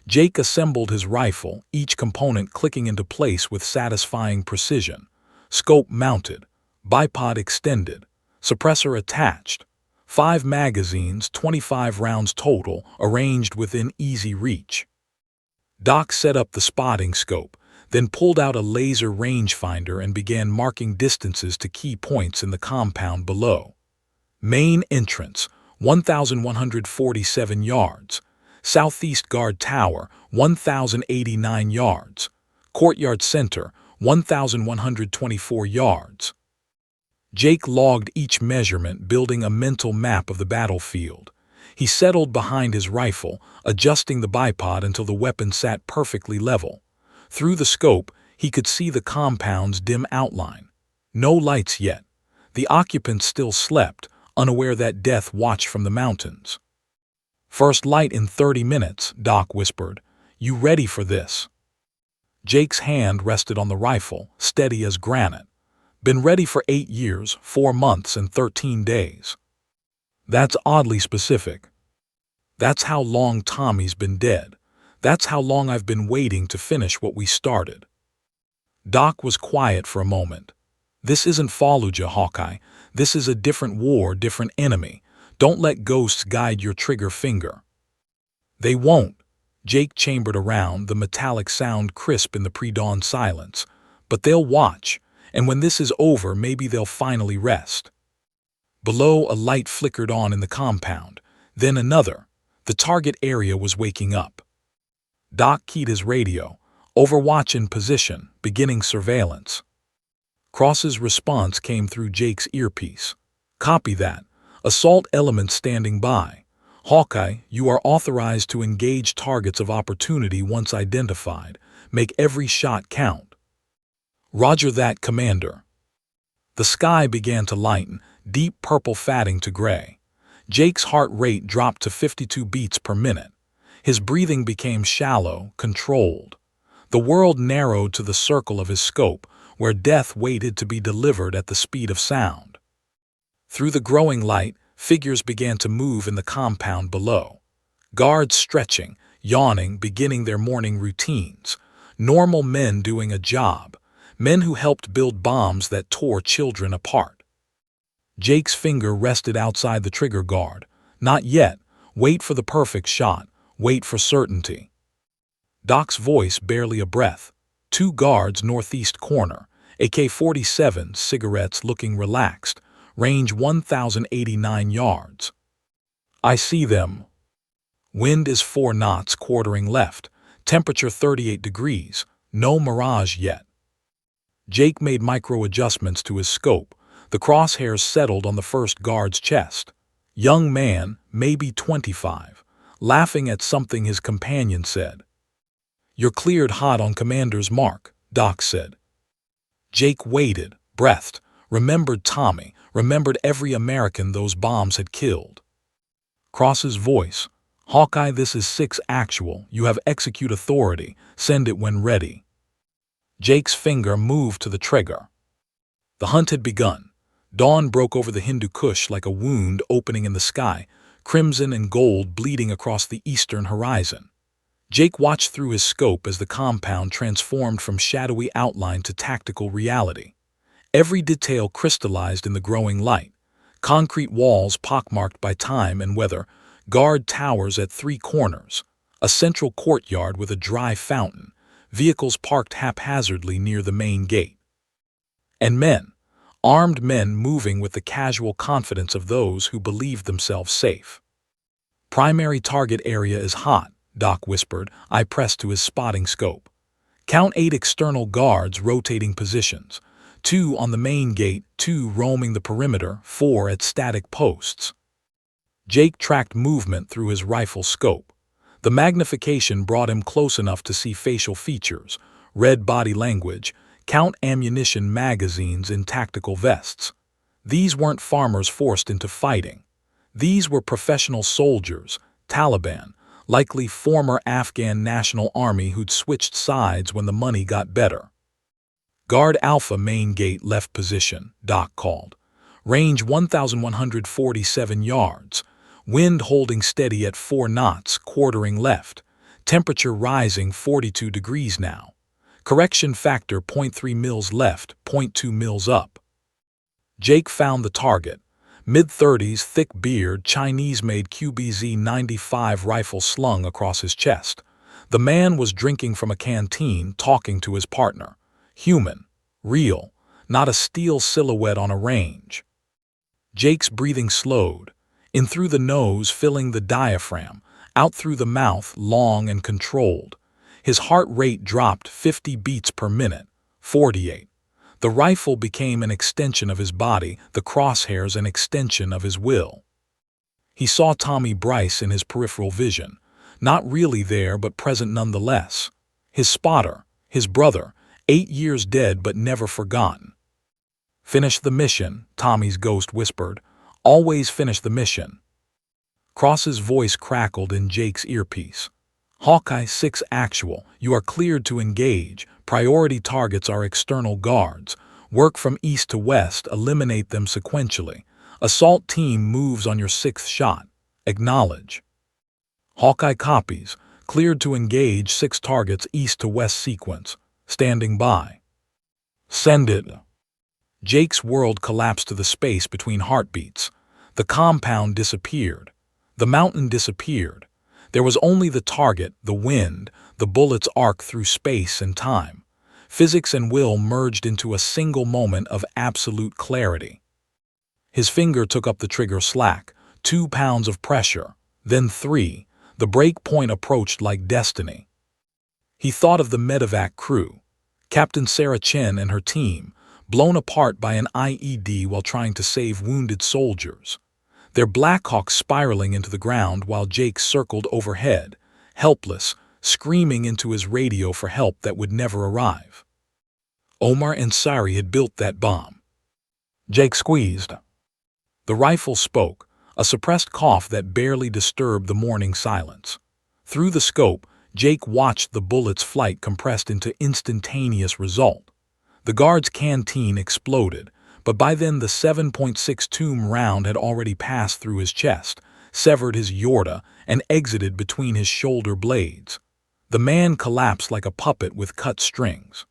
A: Jake assembled his rifle, each component clicking into place with satisfying precision. Scope mounted, bipod extended, suppressor attached. 5 magazines, 25 rounds total, arranged within easy reach. Doc set up the spotting scope, then pulled out a laser rangefinder and began marking distances to key points in the compound below. Main entrance, 1,147 yards. Southeast Guard Tower, 1,089 yards. Courtyard Center, 1,124 yards. Jake logged each measurement, building a mental map of the battlefield. He settled behind his rifle, adjusting the bipod until the weapon sat perfectly level. Through the scope, he could see the compound's dim outline. No lights yet. The occupants still slept, unaware that death watched from the mountains. "First light in 30 minutes, Doc whispered. "You ready for this?" Jake's hand rested on the rifle, steady as granite. "Been ready for 8 years, 4 months, and 13 days. That's oddly specific. That's how long Tommy's been dead. That's how long I've been waiting to finish what we started." Doc was quiet for a moment. "This isn't Fallujah, Hawkeye. This is a different war, different enemy. Don't let ghosts guide your trigger finger." "They won't." Jake chambered around, the metallic sound crisp in the pre-dawn silence. "But they'll watch, and when this is over, maybe they'll finally rest." Below, a light flickered on in the compound. Then another. The target area was waking up. Doc keyed his radio. "Overwatch in position, beginning surveillance." Cross's response came through Jake's earpiece. "Copy that. Assault elements standing by. Hawkeye, you are authorized to engage targets of opportunity once identified. Make every shot count." "Roger that, Commander." The sky began to lighten, deep purple fading to gray. Jake's heart rate dropped to 52 beats per minute. His breathing became shallow, controlled. The world narrowed to the circle of his scope, where death waited to be delivered at the speed of sound. Through the growing light, figures began to move in the compound below. Guards stretching, yawning, beginning their morning routines. Normal men doing a job. Men who helped build bombs that tore children apart. Jake's finger rested outside the trigger guard. "Not yet. Wait for the perfect shot. Wait for certainty." Doc's voice barely a breath. 2 guards northeast corner. AK-47, cigarettes, looking relaxed. Range 1,089 yards. "I see them." Wind is 4 knots, quartering left. Temperature 38 degrees. No mirage yet. Jake made micro-adjustments to his scope. The crosshairs settled on the first guard's chest. Young man, maybe 25, laughing at something his companion said. "You're cleared hot on Commander's mark," Doc said. Jake waited, breathed, remembered Tommy, remembered every American those bombs had killed. Cross's voice. "Hawkeye, this is 6 actual. You have execute authority. Send it when ready." Jake's finger moved to the trigger. The hunt had begun. Dawn broke over the Hindu Kush like a wound opening in the sky, crimson and gold bleeding across the eastern horizon. Jake watched through his scope as the compound transformed from shadowy outline to tactical reality. Every detail crystallized in the growing light. Concrete walls pockmarked by time and weather, guard towers at 3 corners, a central courtyard with a dry fountain, vehicles parked haphazardly near the main gate. And men, armed men moving with the casual confidence of those who believed themselves safe. "Primary target area is hot," Doc whispered. I pressed to his spotting scope. "Count 8 external guards rotating positions. 2 on the main gate, 2 roaming the perimeter, 4 at static posts." Jake tracked movement through his rifle scope. The magnification brought him close enough to see facial features, read body language, count ammunition magazines in tactical vests. These weren't farmers forced into fighting. These were professional soldiers, Taliban, likely former Afghan National Army who'd switched sides when the money got better. "Guard Alpha main gate left position," Doc called. "Range 1,147 yards. Wind holding steady at 4 knots, quartering left. Temperature rising 42 degrees now. Correction factor 0.3 mils left, 0.2 mils up." Jake found the target. Mid-30s, thick beard, Chinese-made QBZ-95 rifle slung across his chest. The man was drinking from a canteen, talking to his partner. Human. Real. Not a steel silhouette on a range. Jake's breathing slowed. In through the nose, filling the diaphragm, out through the mouth, long and controlled. His heart rate dropped 50 beats per minute, 48. The rifle became an extension of his body, the crosshairs an extension of his will. He saw Tommy Bryce in his peripheral vision, not really there but present nonetheless. His spotter, his brother, 8 years dead but never forgotten. "Finish the mission," Tommy's ghost whispered. "Always finish the mission." Cross's voice crackled in Jake's earpiece. "Hawkeye 6 Actual, you are cleared to engage. Priority targets are external guards. Work from east to west, eliminate them sequentially. Assault team moves on your 6th shot. Acknowledge." Hawkeye copies. Cleared to engage 6 targets east to west sequence. Standing by. Send it. Jake's world collapsed to the space between heartbeats. The compound disappeared. The mountain disappeared. There was only the target, the wind, the bullet's arc through space and time. Physics and will merged into a single moment of absolute clarity. His finger took up the trigger slack, 2 pounds of pressure, then 3. The break point approached like destiny. He thought of the medevac crew, Captain Sarah Chen and her team, blown apart by an IED while trying to save wounded soldiers. Their Blackhawks spiraling into the ground while Jake circled overhead, helpless, screaming into his radio for help that would never arrive. Omar Ansari had built that bomb. Jake squeezed. The rifle spoke, a suppressed cough that barely disturbed the morning silence. Through the scope, Jake watched the bullet's flight compressed into instantaneous result. The guard's canteen exploded, but by then the 7.62 round had already passed through his chest, severed his aorta, and exited between his shoulder blades. The man collapsed like a puppet with cut strings.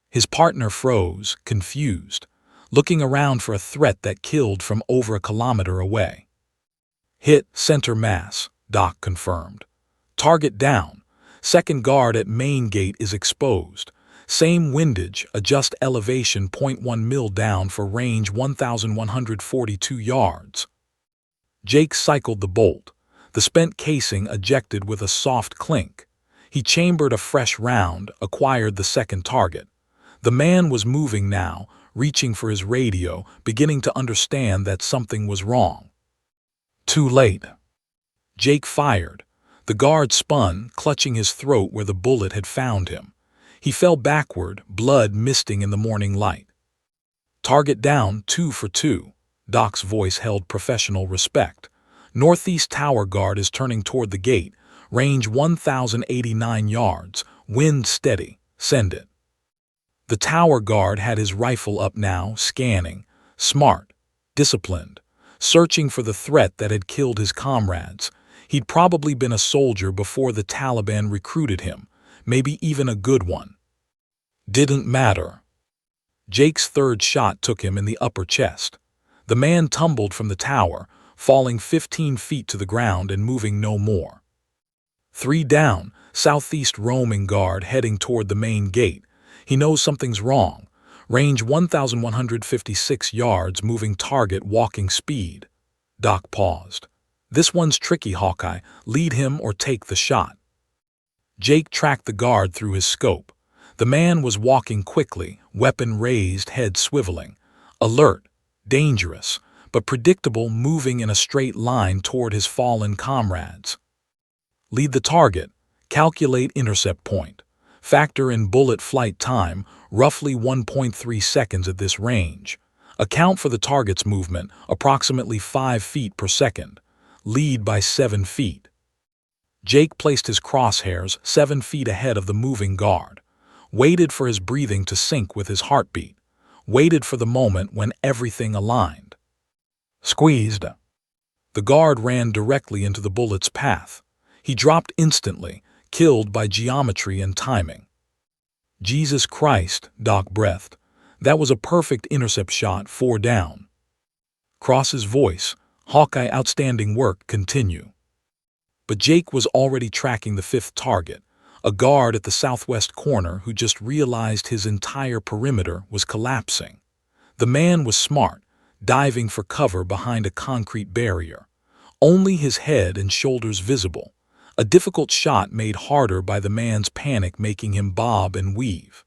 A: His partner froze, confused, looking around for a threat that killed from over a kilometer away. "Hit center mass," Doc confirmed. "Target down. Second guard at main gate is exposed. Same windage, adjust elevation 0.1 mil down for range 1,142 yards." Jake cycled the bolt. The spent casing ejected with a soft clink. He chambered a fresh round, acquired the second target. The man was moving now, reaching for his radio, beginning to understand that something was wrong. Too late. Jake fired. The guard spun, clutching his throat where the bullet had found him. He fell backward, blood misting in the morning light. "Target down, 2 for 2. Doc's voice held professional respect. "Northeast tower guard is turning toward the gate. Range 1,089 yards. Wind steady. Send it." The tower guard had his rifle up now, scanning. Smart. Disciplined. Searching for the threat that had killed his comrades. He'd probably been a soldier before the Taliban recruited him. Maybe even a good one. Didn't matter. Jake's third shot took him in the upper chest. The man tumbled from the tower, falling 15 feet to the ground and moving no more. 3 down, southeast roaming guard heading toward the main gate. He knows something's wrong. Range 1,156 yards, moving target walking speed. Doc paused. "This one's tricky, Hawkeye. Lead him or take the shot." Jake tracked the guard through his scope. The man was walking quickly, weapon raised, head swiveling. Alert, dangerous, but predictable, moving in a straight line toward his fallen comrades. "Lead the target. Calculate intercept point. Factor in bullet flight time, roughly 1.3 seconds at this range. Account for the target's movement, approximately 5 feet per second. Lead by 7 feet. Jake placed his crosshairs 7 feet ahead of the moving guard, waited for his breathing to sync with his heartbeat, waited for the moment when everything aligned. Squeezed. The guard ran directly into the bullet's path. He dropped instantly, killed by geometry and timing. "Jesus Christ," Doc breathed. "That was a perfect intercept shot, 4 down." Cross's voice, "Hawkeye, outstanding work, continue." But Jake was already tracking the 5th target, a guard at the southwest corner who just realized his entire perimeter was collapsing. The man was smart, diving for cover behind a concrete barrier. only his head and shoulders visible, a difficult shot made harder by the man's panic making him bob and weave.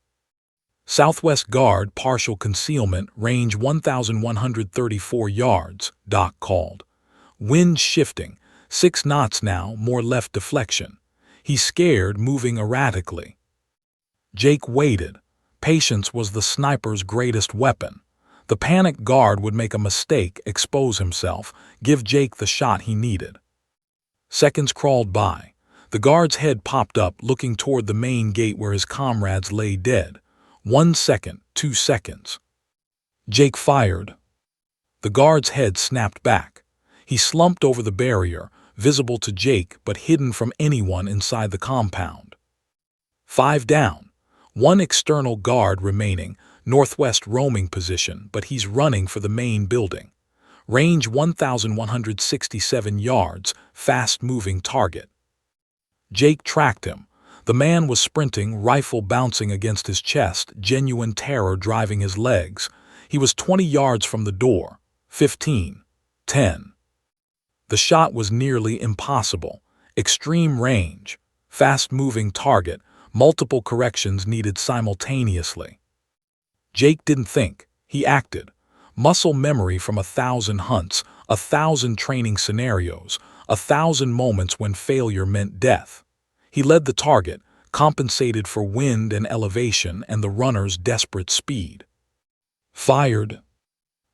A: Southwest Guard, partial concealment, range 1,134 yards, Doc called. Wind shifting, 6 knots now, more left deflection. He's scared, moving erratically. Jake waited. Patience was the sniper's greatest weapon. The panicked guard would make a mistake, expose himself, give Jake the shot he needed. Seconds crawled by. The guard's head popped up, looking toward the main gate where his comrades lay dead. 1 second, 2 seconds. Jake fired. The guard's head snapped back. He slumped over the barrier, visible to Jake but hidden from anyone inside the compound. 5 down. 1 external guard remaining, northwest roaming position, but he's running for the main building. Range 1,167 yards, fast-moving target. Jake tracked him. The man was sprinting, rifle bouncing against his chest, genuine terror driving his legs. He was 20 yards from the door. 15. 10. The shot was nearly impossible. Extreme range. Fast-moving target. Multiple corrections needed simultaneously. Jake didn't think. He acted. Muscle memory from 1,000 hunts, 1,000 training scenarios, 1,000 moments when failure meant death. He led the target, compensated for wind and elevation and the runner's desperate speed. Fired.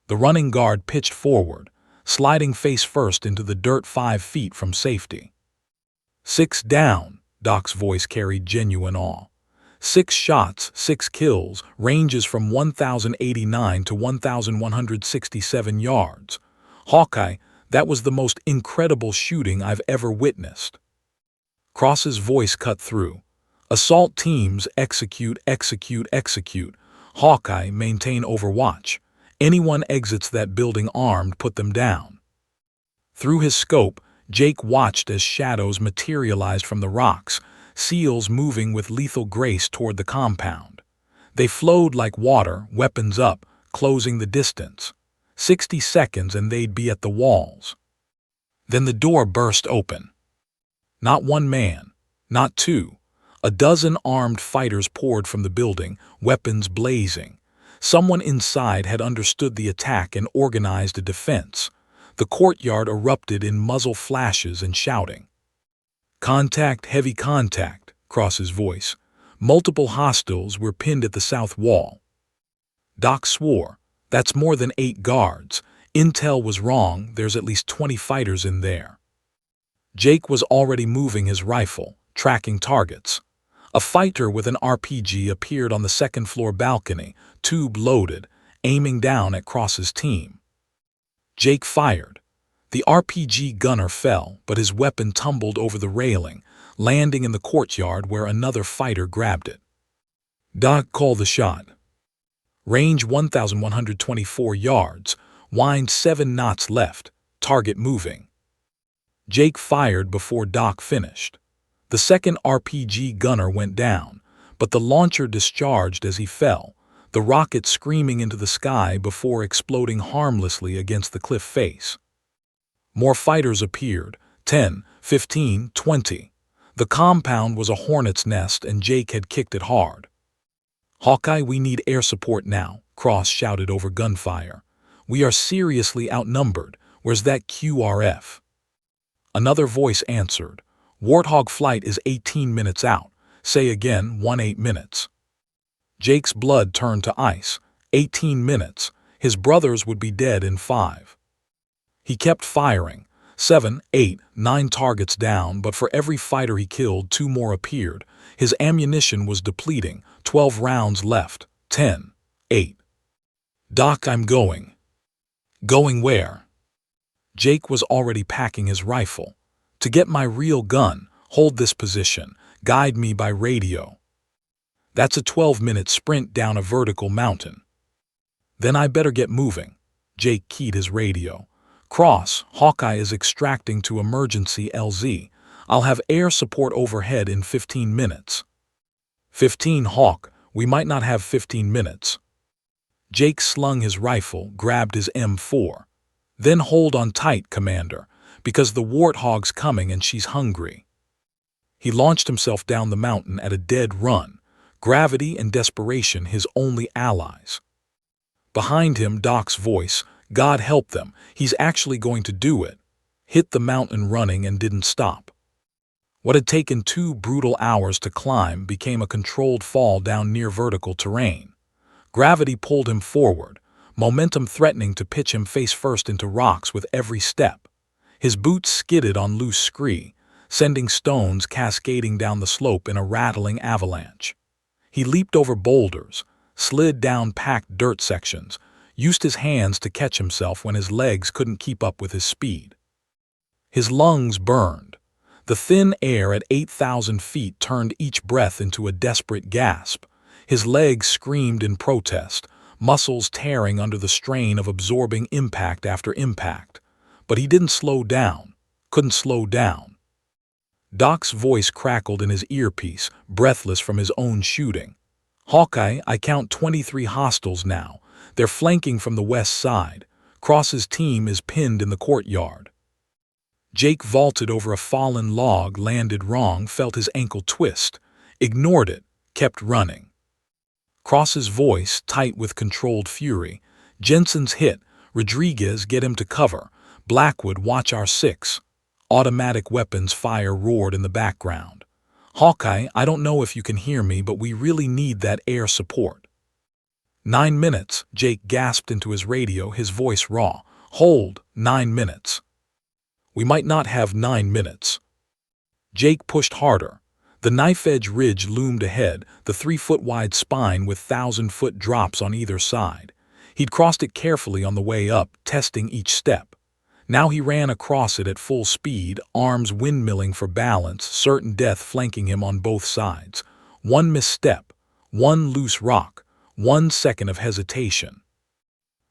A: The running guard pitched forward, sliding face first into the dirt 5 feet from safety. 6 down, Doc's voice carried genuine awe. 6 shots, 6 kills, ranges from 1,089 to 1,167 yards. Hawkeye, that was the most incredible shooting I've ever witnessed. Cross's voice cut through. Assault teams execute, execute, execute. Hawkeye, maintain overwatch. Anyone exits that building armed, put them down. Through his scope, Jake watched as shadows materialized from the rocks, seals moving with lethal grace toward the compound. They flowed like water, weapons up, closing the distance. 60 seconds and they'd be at the walls. Then the door burst open. Not 1 man, not 2. A dozen armed fighters poured from the building, weapons blazing. Someone inside had understood the attack and organized a defense. The courtyard erupted in muzzle flashes and shouting. Contact, heavy contact, Cross's voice. Multiple hostiles were pinned at the south wall. Doc swore. That's more than 8 guards. Intel was wrong, there's at least 20 fighters in there. Jake was already moving his rifle, tracking targets. A fighter with an RPG appeared on the second-floor balcony, tube loaded, aiming down at Cross's team. Jake fired. The RPG gunner fell, but his weapon tumbled over the railing, landing in the courtyard where another fighter grabbed it. Doc called the shot. Range 1,124 yards, wind 7 knots left, target moving. Jake fired before Doc finished. The second RPG gunner went down, but the launcher discharged as he fell, the rocket screaming into the sky before exploding harmlessly against the cliff face. More fighters appeared, 10, 15, 20. The compound was a hornet's nest and Jake had kicked it hard. Hawkeye, we need air support now, Cross shouted over gunfire. We are seriously outnumbered. Where's that QRF? Another voice answered. Warthog flight is 18 minutes out. Say again, 18 minutes. Jake's blood turned to ice. 18 minutes. His brothers would be dead in 5. He kept firing. 7, 8, 9 targets down, but for every fighter he killed, 2 more appeared. His ammunition was depleting. 12 rounds left. 10, 8. Doc, I'm going. Going where? Jake was already packing his rifle. To get my real gun, hold this position, guide me by radio. That's a 12-minute sprint down a vertical mountain. Then I better get moving. Jake keyed his radio. Cross, Hawkeye is extracting to emergency LZ. I'll have air support overhead in 15 minutes. 15, Hawk, we might not have 15 minutes. Jake slung his rifle, grabbed his M4. Then hold on tight, Commander. Because the warthog's coming and she's hungry. He launched himself down the mountain at a dead run, gravity and desperation his only allies. Behind him, Doc's voice, God help them, he's actually going to do it, hit the mountain running and didn't stop. What had taken 2 brutal hours to climb became a controlled fall down near vertical terrain. Gravity pulled him forward, momentum threatening to pitch him face first into rocks with every step. His boots skidded on loose scree, sending stones cascading down the slope in a rattling avalanche. He leaped over boulders, slid down packed dirt sections, used his hands to catch himself when his legs couldn't keep up with his speed. His lungs burned. The thin air at 8,000 feet turned each breath into a desperate gasp. His legs screamed in protest, muscles tearing under the strain of absorbing impact after impact. But he didn't slow down, couldn't slow down. Doc's voice crackled in his earpiece, breathless from his own shooting. Hawkeye, I count 23 hostiles now. They're flanking from the west side. Cross's team is pinned in the courtyard. Jake vaulted over a fallen log, landed wrong, felt his ankle twist, ignored it, kept running. Cross's voice, tight with controlled fury. Jensen's hit. Rodriguez, get him to cover. Blackwood, watch our 6. Automatic weapons fire roared in the background. Hawkeye, I don't know if you can hear me, but we really need that air support. 9 minutes, Jake gasped into his radio, his voice raw. Hold, 9 minutes. We might not have 9 minutes. Jake pushed harder. The knife-edge ridge loomed ahead, the 3-foot-wide spine with 1,000-foot drops on either side. He'd crossed it carefully on the way up, testing each step. Now he ran across it at full speed, arms windmilling for balance, certain death flanking him on both sides. One misstep, one loose rock, 1 second of hesitation.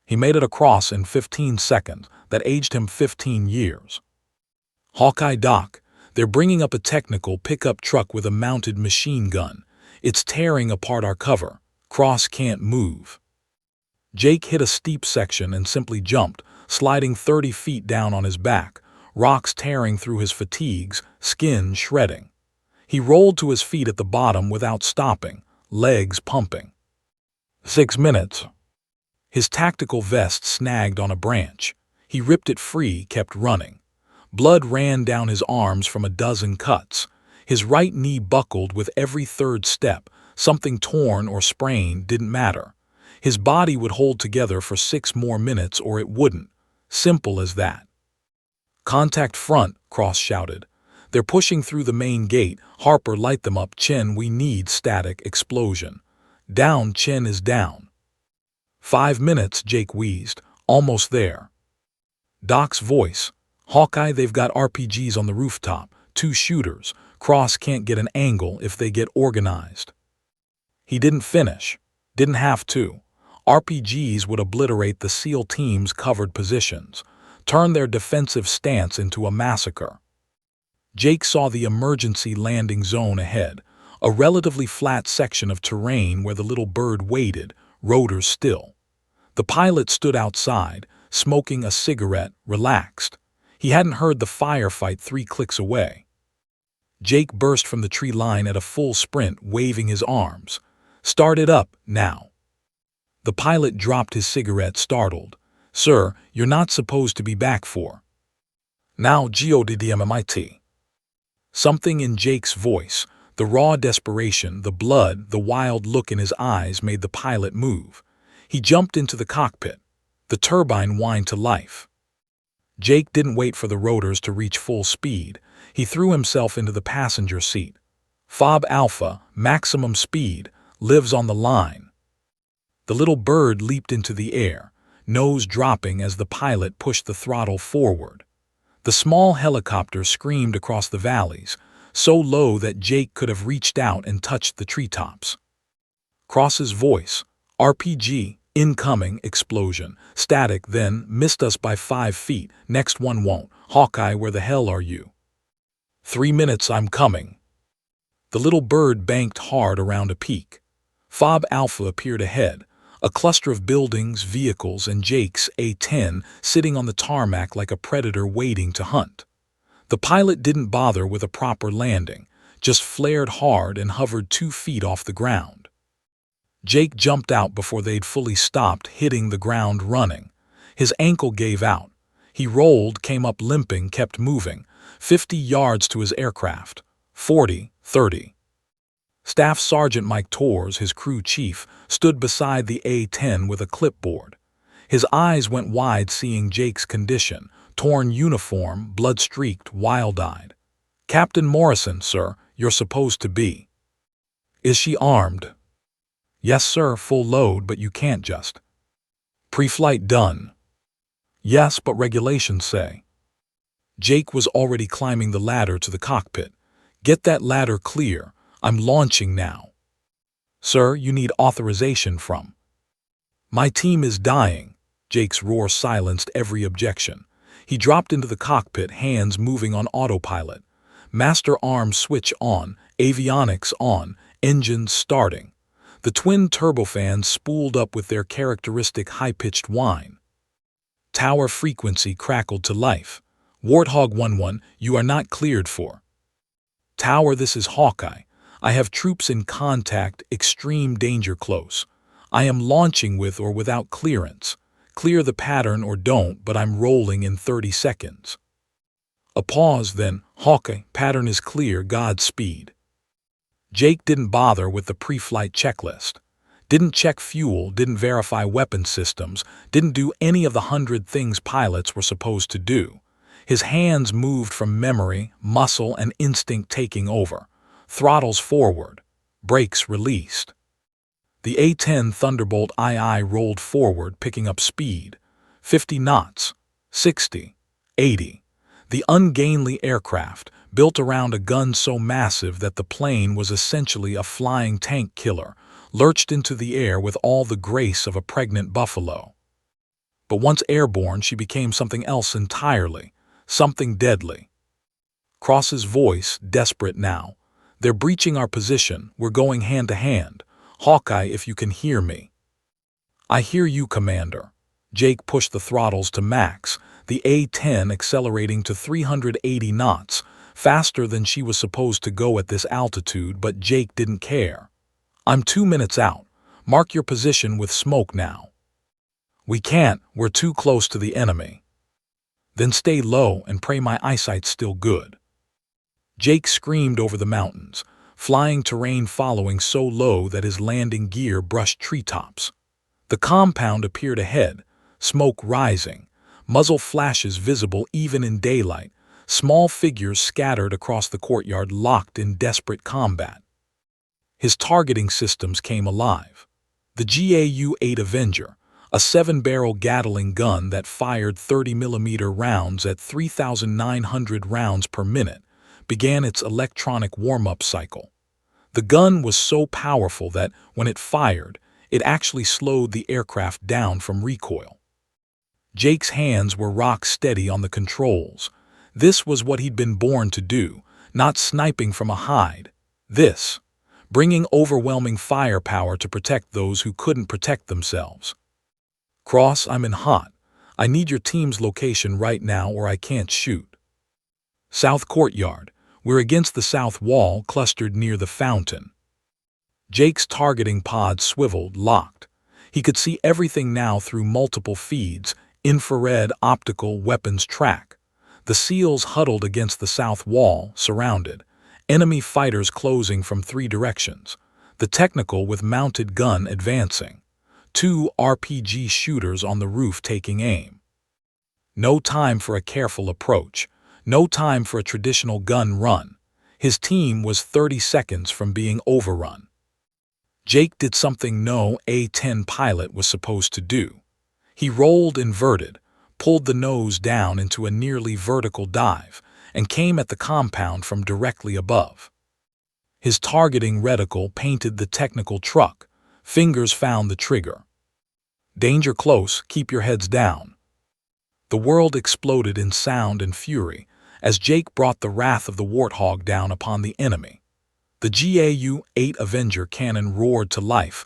A: He made it across in 15 seconds. That aged him 15 years. Hawkeye, Doc, they're bringing up a technical pickup truck with a mounted machine gun. It's tearing apart our cover. Cross can't move. Jake hit a steep section and simply jumped, sliding 30 feet down on his back, rocks tearing through his fatigues, skin shredding. He rolled to his feet at the bottom without stopping, legs pumping. 6 minutes. His tactical vest snagged on a branch. He ripped it free, kept running. Blood ran down his arms from a dozen cuts. His right knee buckled with every third step. Something torn or sprained didn't matter. His body would hold together for 6 more minutes or it wouldn't. Simple as that. Contact front, Cross shouted. They're pushing through the main gate. Harper, light them up. Chen, we need static. Explosion. Down, Chen is down. 5 minutes, Jake wheezed. Almost there. Doc's voice. Hawkeye, they've got RPGs on the rooftop. 2 shooters. Cross can't get an angle if they get organized. He didn't finish. Didn't have to. RPGs would obliterate the SEAL team's covered positions, turn their defensive stance into a massacre. Jake saw the emergency landing zone ahead, a relatively flat section of terrain where the little bird waited, rotors still. The pilot stood outside, smoking a cigarette, relaxed. He hadn't heard the firefight 3 clicks away. Jake burst from the tree line at a full sprint, waving his arms. Start it up, now. The pilot dropped his cigarette, startled. Sir, you're not supposed to be back for. Now, GODDMMIT. Something in Jake's voice, the raw desperation, the blood, the wild look in his eyes made the pilot move. He jumped into the cockpit. The turbine whined to life. Jake didn't wait for the rotors to reach full speed. He threw himself into the passenger seat. Fob Alpha, maximum speed, lives on the line. The little bird leaped into the air, nose dropping as the pilot pushed the throttle forward. The small helicopter screamed across the valleys, so low that Jake could have reached out and touched the treetops. Cross's voice, RPG, incoming, explosion, static, then, missed us by 5 feet, next one won't. Hawkeye, where the hell are you? 3 minutes, I'm coming. The little bird banked hard around a peak. Fob Alpha appeared ahead, A cluster of buildings, vehicles, and Jake's A-10 sitting on the tarmac like a predator waiting to hunt. The pilot didn't bother with a proper landing, just flared hard and hovered 2 feet off the ground. Jake jumped out before they'd fully stopped, hitting the ground running. His ankle gave out. He rolled, came up limping, kept moving. 50 yards to his aircraft. 40, 30. Staff Sergeant Mike Torres, his crew chief, stood beside the A-10 with a clipboard. His eyes went wide seeing Jake's condition, torn uniform, blood-streaked, wild-eyed. "Captain Morrison, sir, you're supposed to be." "Is she armed?" "Yes, sir, full load, but you can't just." "Pre-flight done." "Yes, but regulations say." Jake was already climbing the ladder to the cockpit. "Get that ladder clear. I'm launching now." "Sir, you need authorization from." "My team is dying." Jake's roar silenced every objection. He dropped into the cockpit, hands moving on autopilot. Master arm switch on, avionics on, engines starting. The twin turbofans spooled up with their characteristic high-pitched whine. Tower frequency crackled to life. "Warthog 1-1, you are not cleared for." "Tower, this is Hawkeye. I have troops in contact, extreme danger close. I am launching with or without clearance. Clear the pattern or don't, but I'm rolling in 30 seconds. A pause, then, "Hawkeye, pattern is clear, Godspeed." Jake didn't bother with the pre-flight checklist. Didn't check fuel, didn't verify weapon systems, didn't do any of the 100 things pilots were supposed to do. His hands moved from memory, muscle, and instinct taking over. Throttles forward. Brakes released. The A-10 Thunderbolt II rolled forward, picking up speed. 50 knots. 60. 80. The ungainly aircraft, built around a gun so massive that the plane was essentially a flying tank killer, lurched into the air with all the grace of a pregnant buffalo. But once airborne, she became something else entirely, something deadly. Cross's voice, desperate now. "They're breaching our position. We're going hand to hand. Hawkeye, if you can hear me." "I hear you, Commander." Jake pushed the throttles to max, the A-10 accelerating to 380 knots, faster than she was supposed to go at this altitude, but Jake didn't care. "I'm 2 minutes out. Mark your position with smoke now." "We can't. We're too close to the enemy." "Then stay low and pray my eyesight's still good." Jake screamed over the mountains, flying terrain following so low that his landing gear brushed treetops. The compound appeared ahead, smoke rising, muzzle flashes visible even in daylight, small figures scattered across the courtyard locked in desperate combat. His targeting systems came alive. The GAU-8 Avenger, a 7-barrel Gatling gun that fired 30mm rounds at 3,900 rounds per minute, began its electronic warm-up cycle. The gun was so powerful that, when it fired, it actually slowed the aircraft down from recoil. Jake's hands were rock-steady on the controls. This was what he'd been born to do, not sniping from a hide. This, bringing overwhelming firepower to protect those who couldn't protect themselves. "Cross, I'm in hot. I need your team's location right now or I can't shoot." "South courtyard. We're against the south wall, clustered near the fountain." Jake's targeting pod swiveled, locked. He could see everything now through multiple feeds, infrared, optical, weapons track. The SEALs huddled against the south wall, surrounded. Enemy fighters closing from 3 directions. The technical with mounted gun advancing. 2 RPG shooters on the roof taking aim. No time for a careful approach. No time for a traditional gun run. His team was 30 seconds from being overrun. Jake did something no A-10 pilot was supposed to do. He rolled inverted, pulled the nose down into a nearly vertical dive, and came at the compound from directly above. His targeting reticle painted the technical truck. Fingers found the trigger. "Danger close, keep your heads down." The world exploded in sound and fury as Jake brought the wrath of the Warthog down upon the enemy. The GAU-8 Avenger cannon roared to life,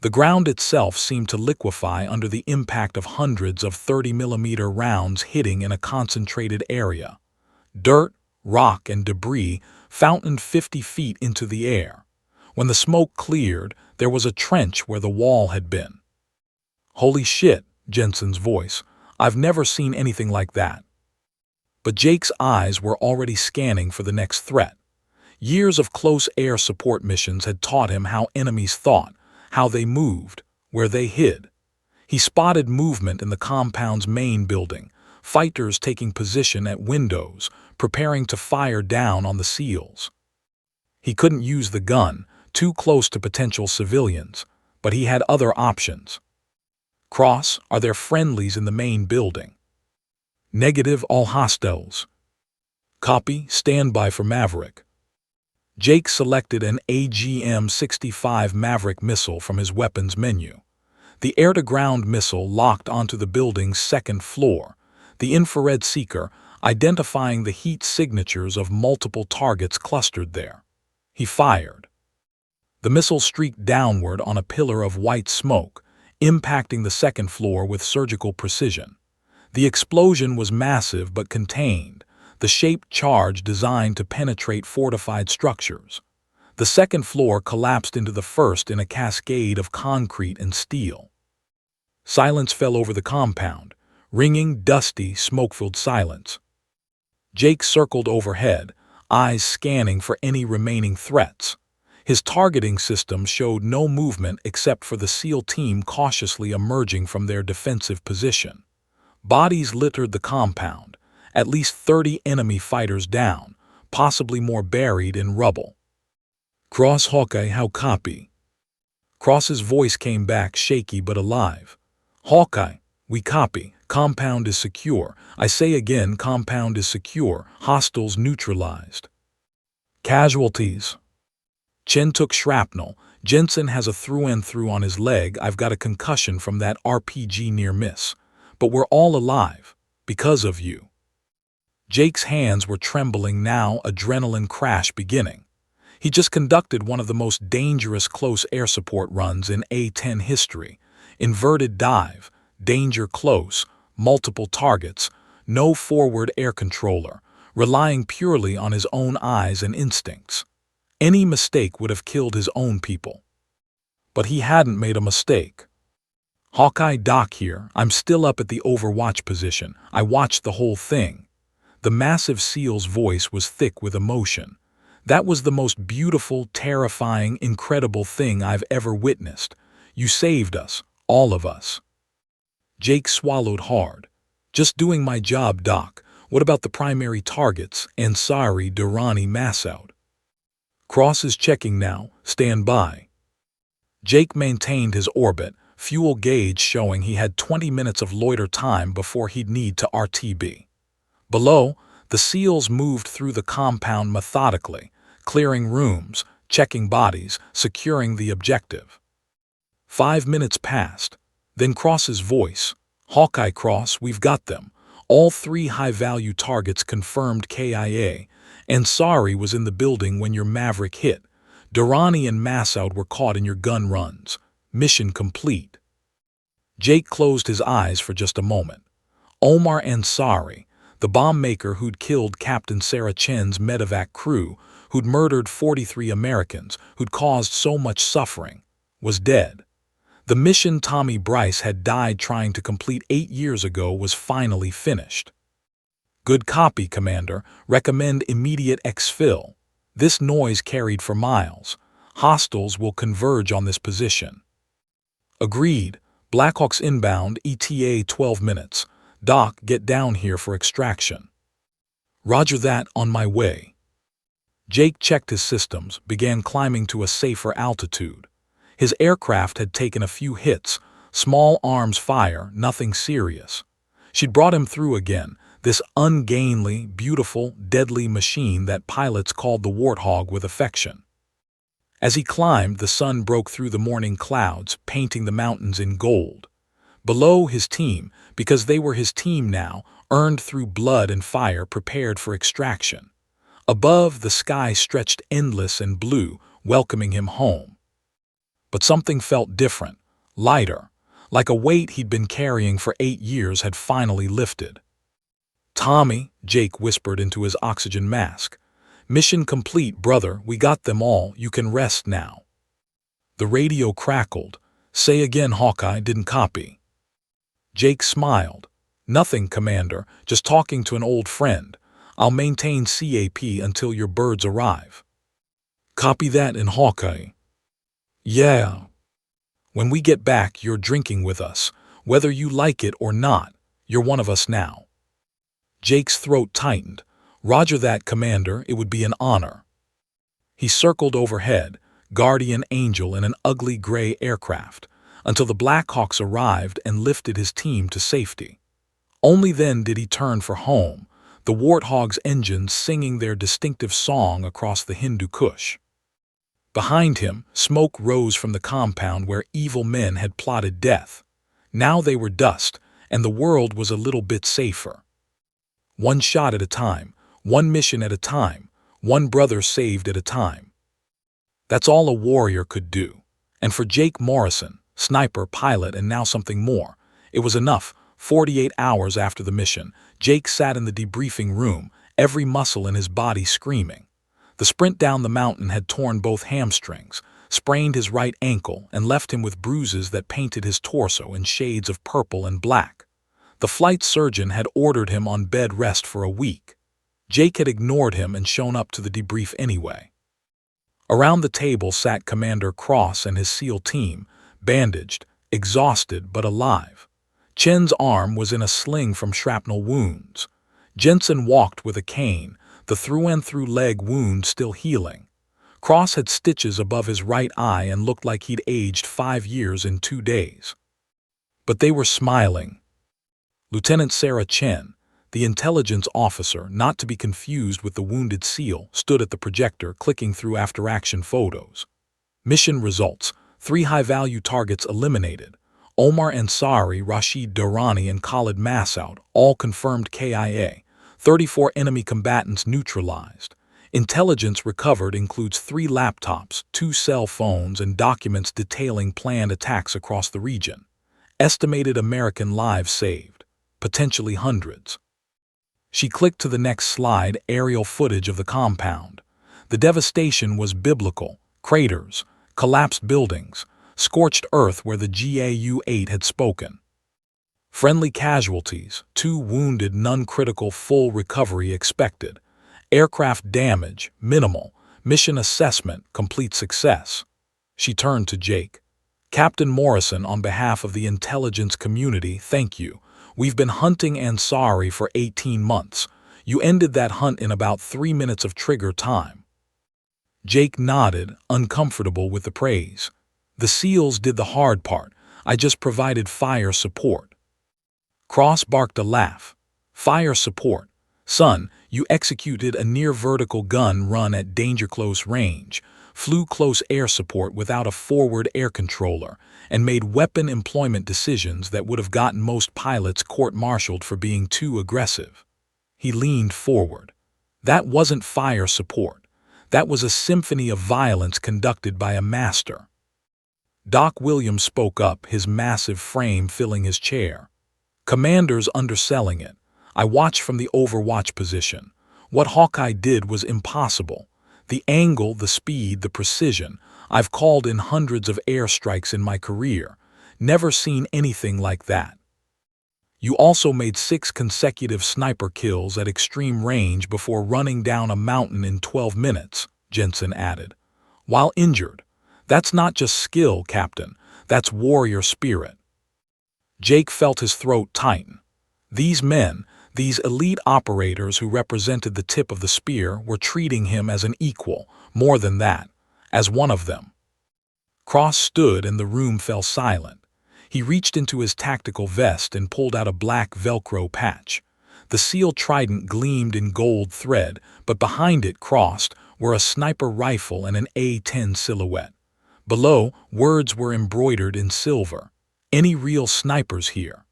A: The ground itself seemed to liquefy under the impact of hundreds of 30mm rounds hitting in a concentrated area. Dirt, rock, and debris fountained 50 feet into the air. When the smoke cleared, there was a trench where the wall had been. "Holy shit," Jensen's voice. "I've never seen anything like that." But Jake's eyes were already scanning for the next threat. Years of close air support missions had taught him how enemies thought, how they moved, where they hid. He spotted movement in the compound's main building, fighters taking position at windows, preparing to fire down on the SEALs. He couldn't use the gun, too close to potential civilians, but he had other options. "Cross, are there friendlies in the main building?" "Negative, all hostiles." "Copy, stand by for Maverick." Jake selected an AGM-65 Maverick missile from his weapons menu. The air-to-ground missile locked onto the building's second floor, the infrared seeker identifying the heat signatures of multiple targets clustered there. He fired. The missile streaked downward on a pillar of white smoke, impacting the second floor with surgical precision. The explosion was massive but contained, the shaped charge designed to penetrate fortified structures. The second floor collapsed into the first in a cascade of concrete and steel. Silence fell over the compound, ringing, dusty, smoke-filled silence. Jake circled overhead, eyes scanning for any remaining threats. His targeting system showed no movement except for the SEAL team cautiously emerging from their defensive position. Bodies littered the compound, at least 30 enemy fighters down, possibly more buried in rubble. "Cross Hawkeye, how copy?" Cross's voice came back shaky but alive. "Hawkeye, we copy. Compound is secure. I say again, compound is secure. Hostiles neutralized." "Casualties?" "Chen took shrapnel. Jensen has a through-and-through on his leg. I've got a concussion from that RPG near miss. But we're all alive. Because of you." Jake's hands were trembling now, adrenaline crash beginning. He just conducted one of the most dangerous close air support runs in A-10 history. Inverted dive, danger close, multiple targets, no forward air controller, relying purely on his own eyes and instincts. Any mistake would have killed his own people. But he hadn't made a mistake. "Hawkeye, Doc here. I'm still up at the overwatch position. I watched the whole thing." The massive SEAL's voice was thick with emotion. "That was the most beautiful, terrifying, incredible thing I've ever witnessed. You saved us, all of us." Jake swallowed hard. "Just doing my job, Doc. What about the primary targets, Ansari, Durrani, Massoud?" "Cross is checking now. Stand by." Jake maintained his orbit, fuel gauge showing he had 20 minutes of loiter time before he'd need to RTB. Below, the SEALs moved through the compound methodically, clearing rooms, checking bodies, securing the objective. 5 minutes passed. Then Cross's voice. "Hawkeye, Cross, we've got them. All 3 high-value targets confirmed KIA. Ansari was in the building when your Maverick hit. Durrani and Massoud were caught in your gun runs. Mission complete." Jake closed his eyes for just a moment. Omar Ansari, the bomb maker who'd killed Captain Sarah Chen's medevac crew, who'd murdered 43 Americans, who'd caused so much suffering, was dead. The mission Tommy Bryce had died trying to complete 8 years ago was finally finished. "Good copy, Commander. Recommend immediate exfil." This noise carried for miles. "Hostiles will converge on this position." "Agreed. Blackhawks inbound, ETA 12 minutes. Doc, get down here for extraction." "Roger that, on my way." Jake checked his systems, began climbing to a safer altitude. His aircraft had taken a few hits, small arms fire, nothing serious. She'd brought him through again, this ungainly, beautiful, deadly machine that pilots called the Warthog with affection. As he climbed, the sun broke through the morning clouds, painting the mountains in gold. Below, his team, because they were his team now, earned through blood and fire, prepared for extraction. Above, the sky stretched endless and blue, welcoming him home. But something felt different, lighter, like a weight he'd been carrying for 8 years had finally lifted. "Tommy," Jake whispered into his oxygen mask. "Mission complete, brother. We got them all. You can rest now." The radio crackled. "Say again, Hawkeye, didn't copy." Jake smiled. "Nothing, Commander. Just talking to an old friend. I'll maintain CAP until your birds arrive." "Copy that in Hawkeye." "Yeah. When we get back, you're drinking with us. Whether you like it or not, you're one of us now." Jake's throat tightened. "Roger that, Commander. It would be an honor." He circled overhead, guardian angel in an ugly gray aircraft, until the Blackhawks arrived and lifted his team to safety. Only then did he turn for home, the Warthog's engines singing their distinctive song across the Hindu Kush. Behind him, smoke rose from the compound where evil men had plotted death. Now they were dust, and the world was a little bit safer. One shot at a time, one mission at a time, one brother saved at a time. That's all a warrior could do. And for Jake Morrison, sniper, pilot, and now something more, it was enough. 48 hours after the mission, Jake sat in the debriefing room, every muscle in his body screaming. The sprint down the mountain had torn both hamstrings, sprained his right ankle, and left him with bruises that painted his torso in shades of purple and black. The flight surgeon had ordered him on bed rest for a week. Jake had ignored him and shown up to the debrief anyway. Around the table sat Commander Cross and his SEAL team, bandaged, exhausted but alive. Chen's arm was in a sling from shrapnel wounds. Jensen walked with a cane, the through-and-through leg wound still healing. Cross had stitches above his right eye and looked like he'd aged 5 years in 2 days. But they were smiling. Lieutenant Sarah Chen, the intelligence officer, not to be confused with the wounded SEAL, stood at the projector clicking through after-action photos. Mission results: 3 high-value targets eliminated. Omar Ansari, Rashid Durrani, and Khalid Massoud, all confirmed KIA. 34 enemy combatants neutralized. Intelligence recovered includes 3 laptops, 2 cell phones, and documents detailing planned attacks across the region. Estimated American lives saved, potentially hundreds. She clicked to the next slide, aerial footage of the compound. The devastation was biblical: craters, collapsed buildings, scorched earth where the GAU-8 had spoken. Friendly casualties: 2 wounded, none critical, full recovery expected. Aircraft damage, minimal. Mission assessment, complete success. She turned to Jake. Captain Morrison, on behalf of the intelligence community, thank you. We've been hunting Ansari for 18 months. You ended that hunt in about 3 minutes of trigger time. Jake nodded, uncomfortable with the praise. The SEALs did the hard part. I just provided fire support. Cross barked a laugh. Fire support? Son, you executed a near-vertical gun run at danger-close range, flew close air support without a forward air controller, and made weapon employment decisions that would have gotten most pilots court-martialed for being too aggressive. He leaned forward. That wasn't fire support. That was a symphony of violence conducted by a master. Doc Williams spoke up, his massive frame filling his chair. Commander's underselling it. I watched from the overwatch position. What Hawkeye did was impossible. The angle, the speed, the precision. I've called in hundreds of airstrikes in my career. Never seen anything like that. You also made 6 consecutive sniper kills at extreme range before running down a mountain in 12 minutes, Jensen added. While injured. That's not just skill, Captain. That's warrior spirit. Jake felt his throat tighten. These men, these elite operators who represented the tip of the spear, were treating him as an equal, more than that, as one of them. Cross stood and the room fell silent. He reached into his tactical vest and pulled out a black Velcro patch. The SEAL trident gleamed in gold thread, but behind it, crossed, were a sniper rifle and an A-10 silhouette. Below, words were embroidered in silver. Any real snipers here?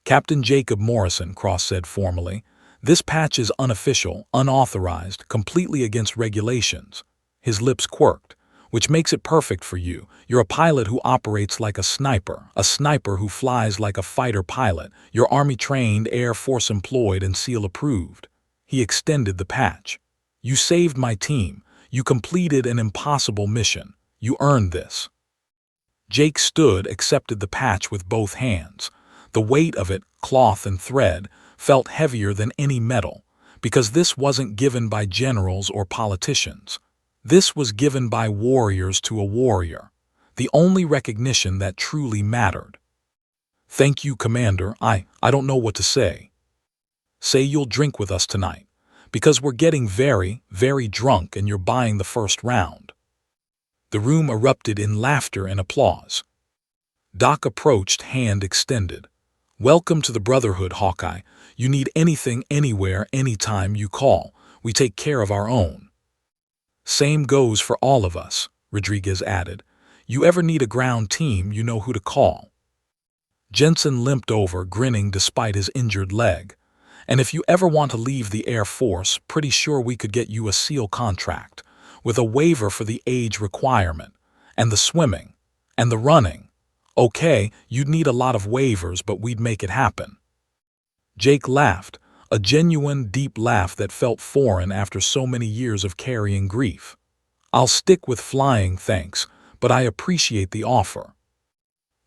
A: Captain Jacob Morrison, Cross said formally. This patch is unofficial, unauthorized, completely against regulations. His lips quirked. Which makes it perfect for you. You're a pilot who operates like a sniper who flies like a fighter pilot. You're Army-trained, Air Force employed, and SEAL approved. He extended the patch. You saved my team. You completed an impossible mission. You earned this. Jake stood, accepted the patch with both hands. The weight of it, cloth and thread, felt heavier than any metal, because this wasn't given by generals or politicians. This was given by warriors to a warrior, the only recognition that truly mattered. Thank you, Commander. I don't know what to say. Say you'll drink with us tonight, because we're getting very, very drunk and you're buying the first round. The room erupted in laughter and applause. Doc approached, hand extended. Welcome to the Brotherhood, Hawkeye. You need anything, anywhere, anytime, you call. We take care of our own. Same goes for all of us, Rodriguez added. You ever need a ground team, you know who to call. Jensen limped over, grinning despite his injured leg. And if you ever want to leave the Air Force, pretty sure we could get you a SEAL contract, with a waiver for the age requirement, and the swimming, and the running. Okay, you'd need a lot of waivers, but we'd make it happen. Jake laughed, a genuine, deep laugh that felt foreign after so many years of carrying grief. I'll stick with flying, thanks, but I appreciate the offer.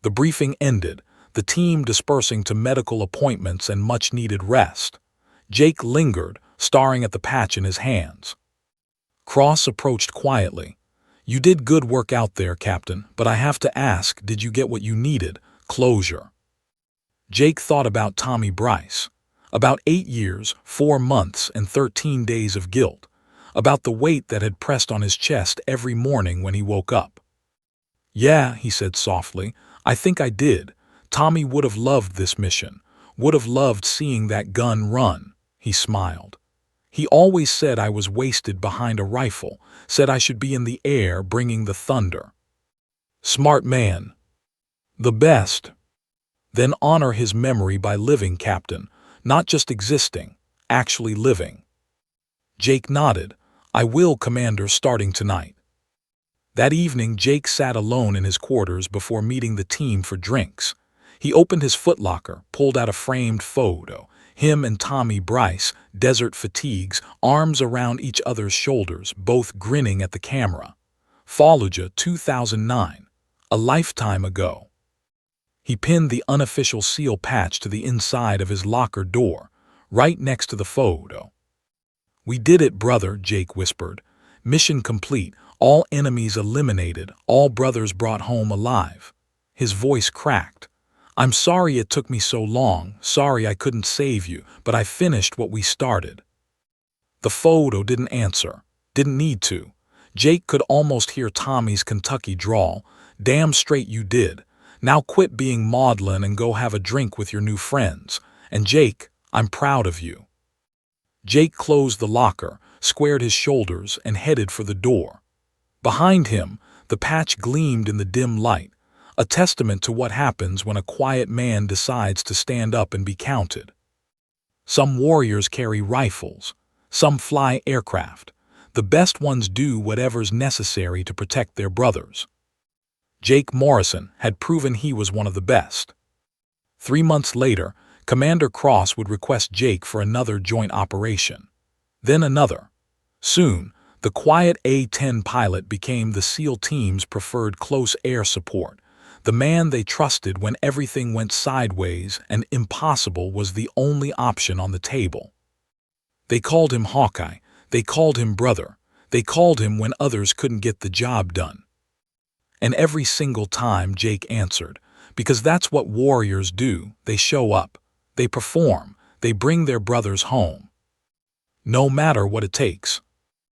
A: The briefing ended, the team dispersing to medical appointments and much-needed rest. Jake lingered, staring at the patch in his hands. Cross approached quietly. "You did good work out there, Captain, but I have to ask, did you get what you needed? Closure." Jake thought about Tommy Bryce. About 8 years, 4 months, and 13 days of guilt. About the weight that had pressed on his chest every morning when he woke up. "Yeah," he said softly, "I think I did. Tommy would have loved this mission. Would have loved seeing that gun run." He smiled. "He always said I was wasted behind a rifle, said I should be in the air bringing the thunder." Smart man. "The best." "Then honor his memory by living, Captain. Not just existing, actually living." Jake nodded. "I will, Commander, starting tonight." That evening, Jake sat alone in his quarters before meeting the team for drinks. He opened his footlocker, pulled out a framed photo. Him and Tommy Bryce, desert fatigues, arms around each other's shoulders, both grinning at the camera. Fallujah, 2009. A lifetime ago. He pinned the unofficial seal patch to the inside of his locker door, right next to the photo. "We did it, brother," Jake whispered. "Mission complete, all enemies eliminated, all brothers brought home alive." His voice cracked. "I'm sorry it took me so long, sorry I couldn't save you, but I finished what we started." The photo didn't answer, didn't need to. Jake could almost hear Tommy's Kentucky drawl. "Damn straight you did. Now quit being maudlin and go have a drink with your new friends. And Jake, I'm proud of you." Jake closed the locker, squared his shoulders, and headed for the door. Behind him, the patch gleamed in the dim light, a testament to what happens when a quiet man decides to stand up and be counted. Some warriors carry rifles, some fly aircraft. The best ones do whatever's necessary to protect their brothers. Jake Morrison had proven he was one of the best. 3 months later, Commander Cross would request Jake for another joint operation. Then another. Soon, the quiet A-10 pilot became the SEAL team's preferred close air support, the man they trusted when everything went sideways and impossible was the only option on the table. They called him Hawkeye, they called him brother, they called him when others couldn't get the job done. And every single time Jake answered, because that's what warriors do. They show up, they perform, they bring their brothers home. No matter what it takes.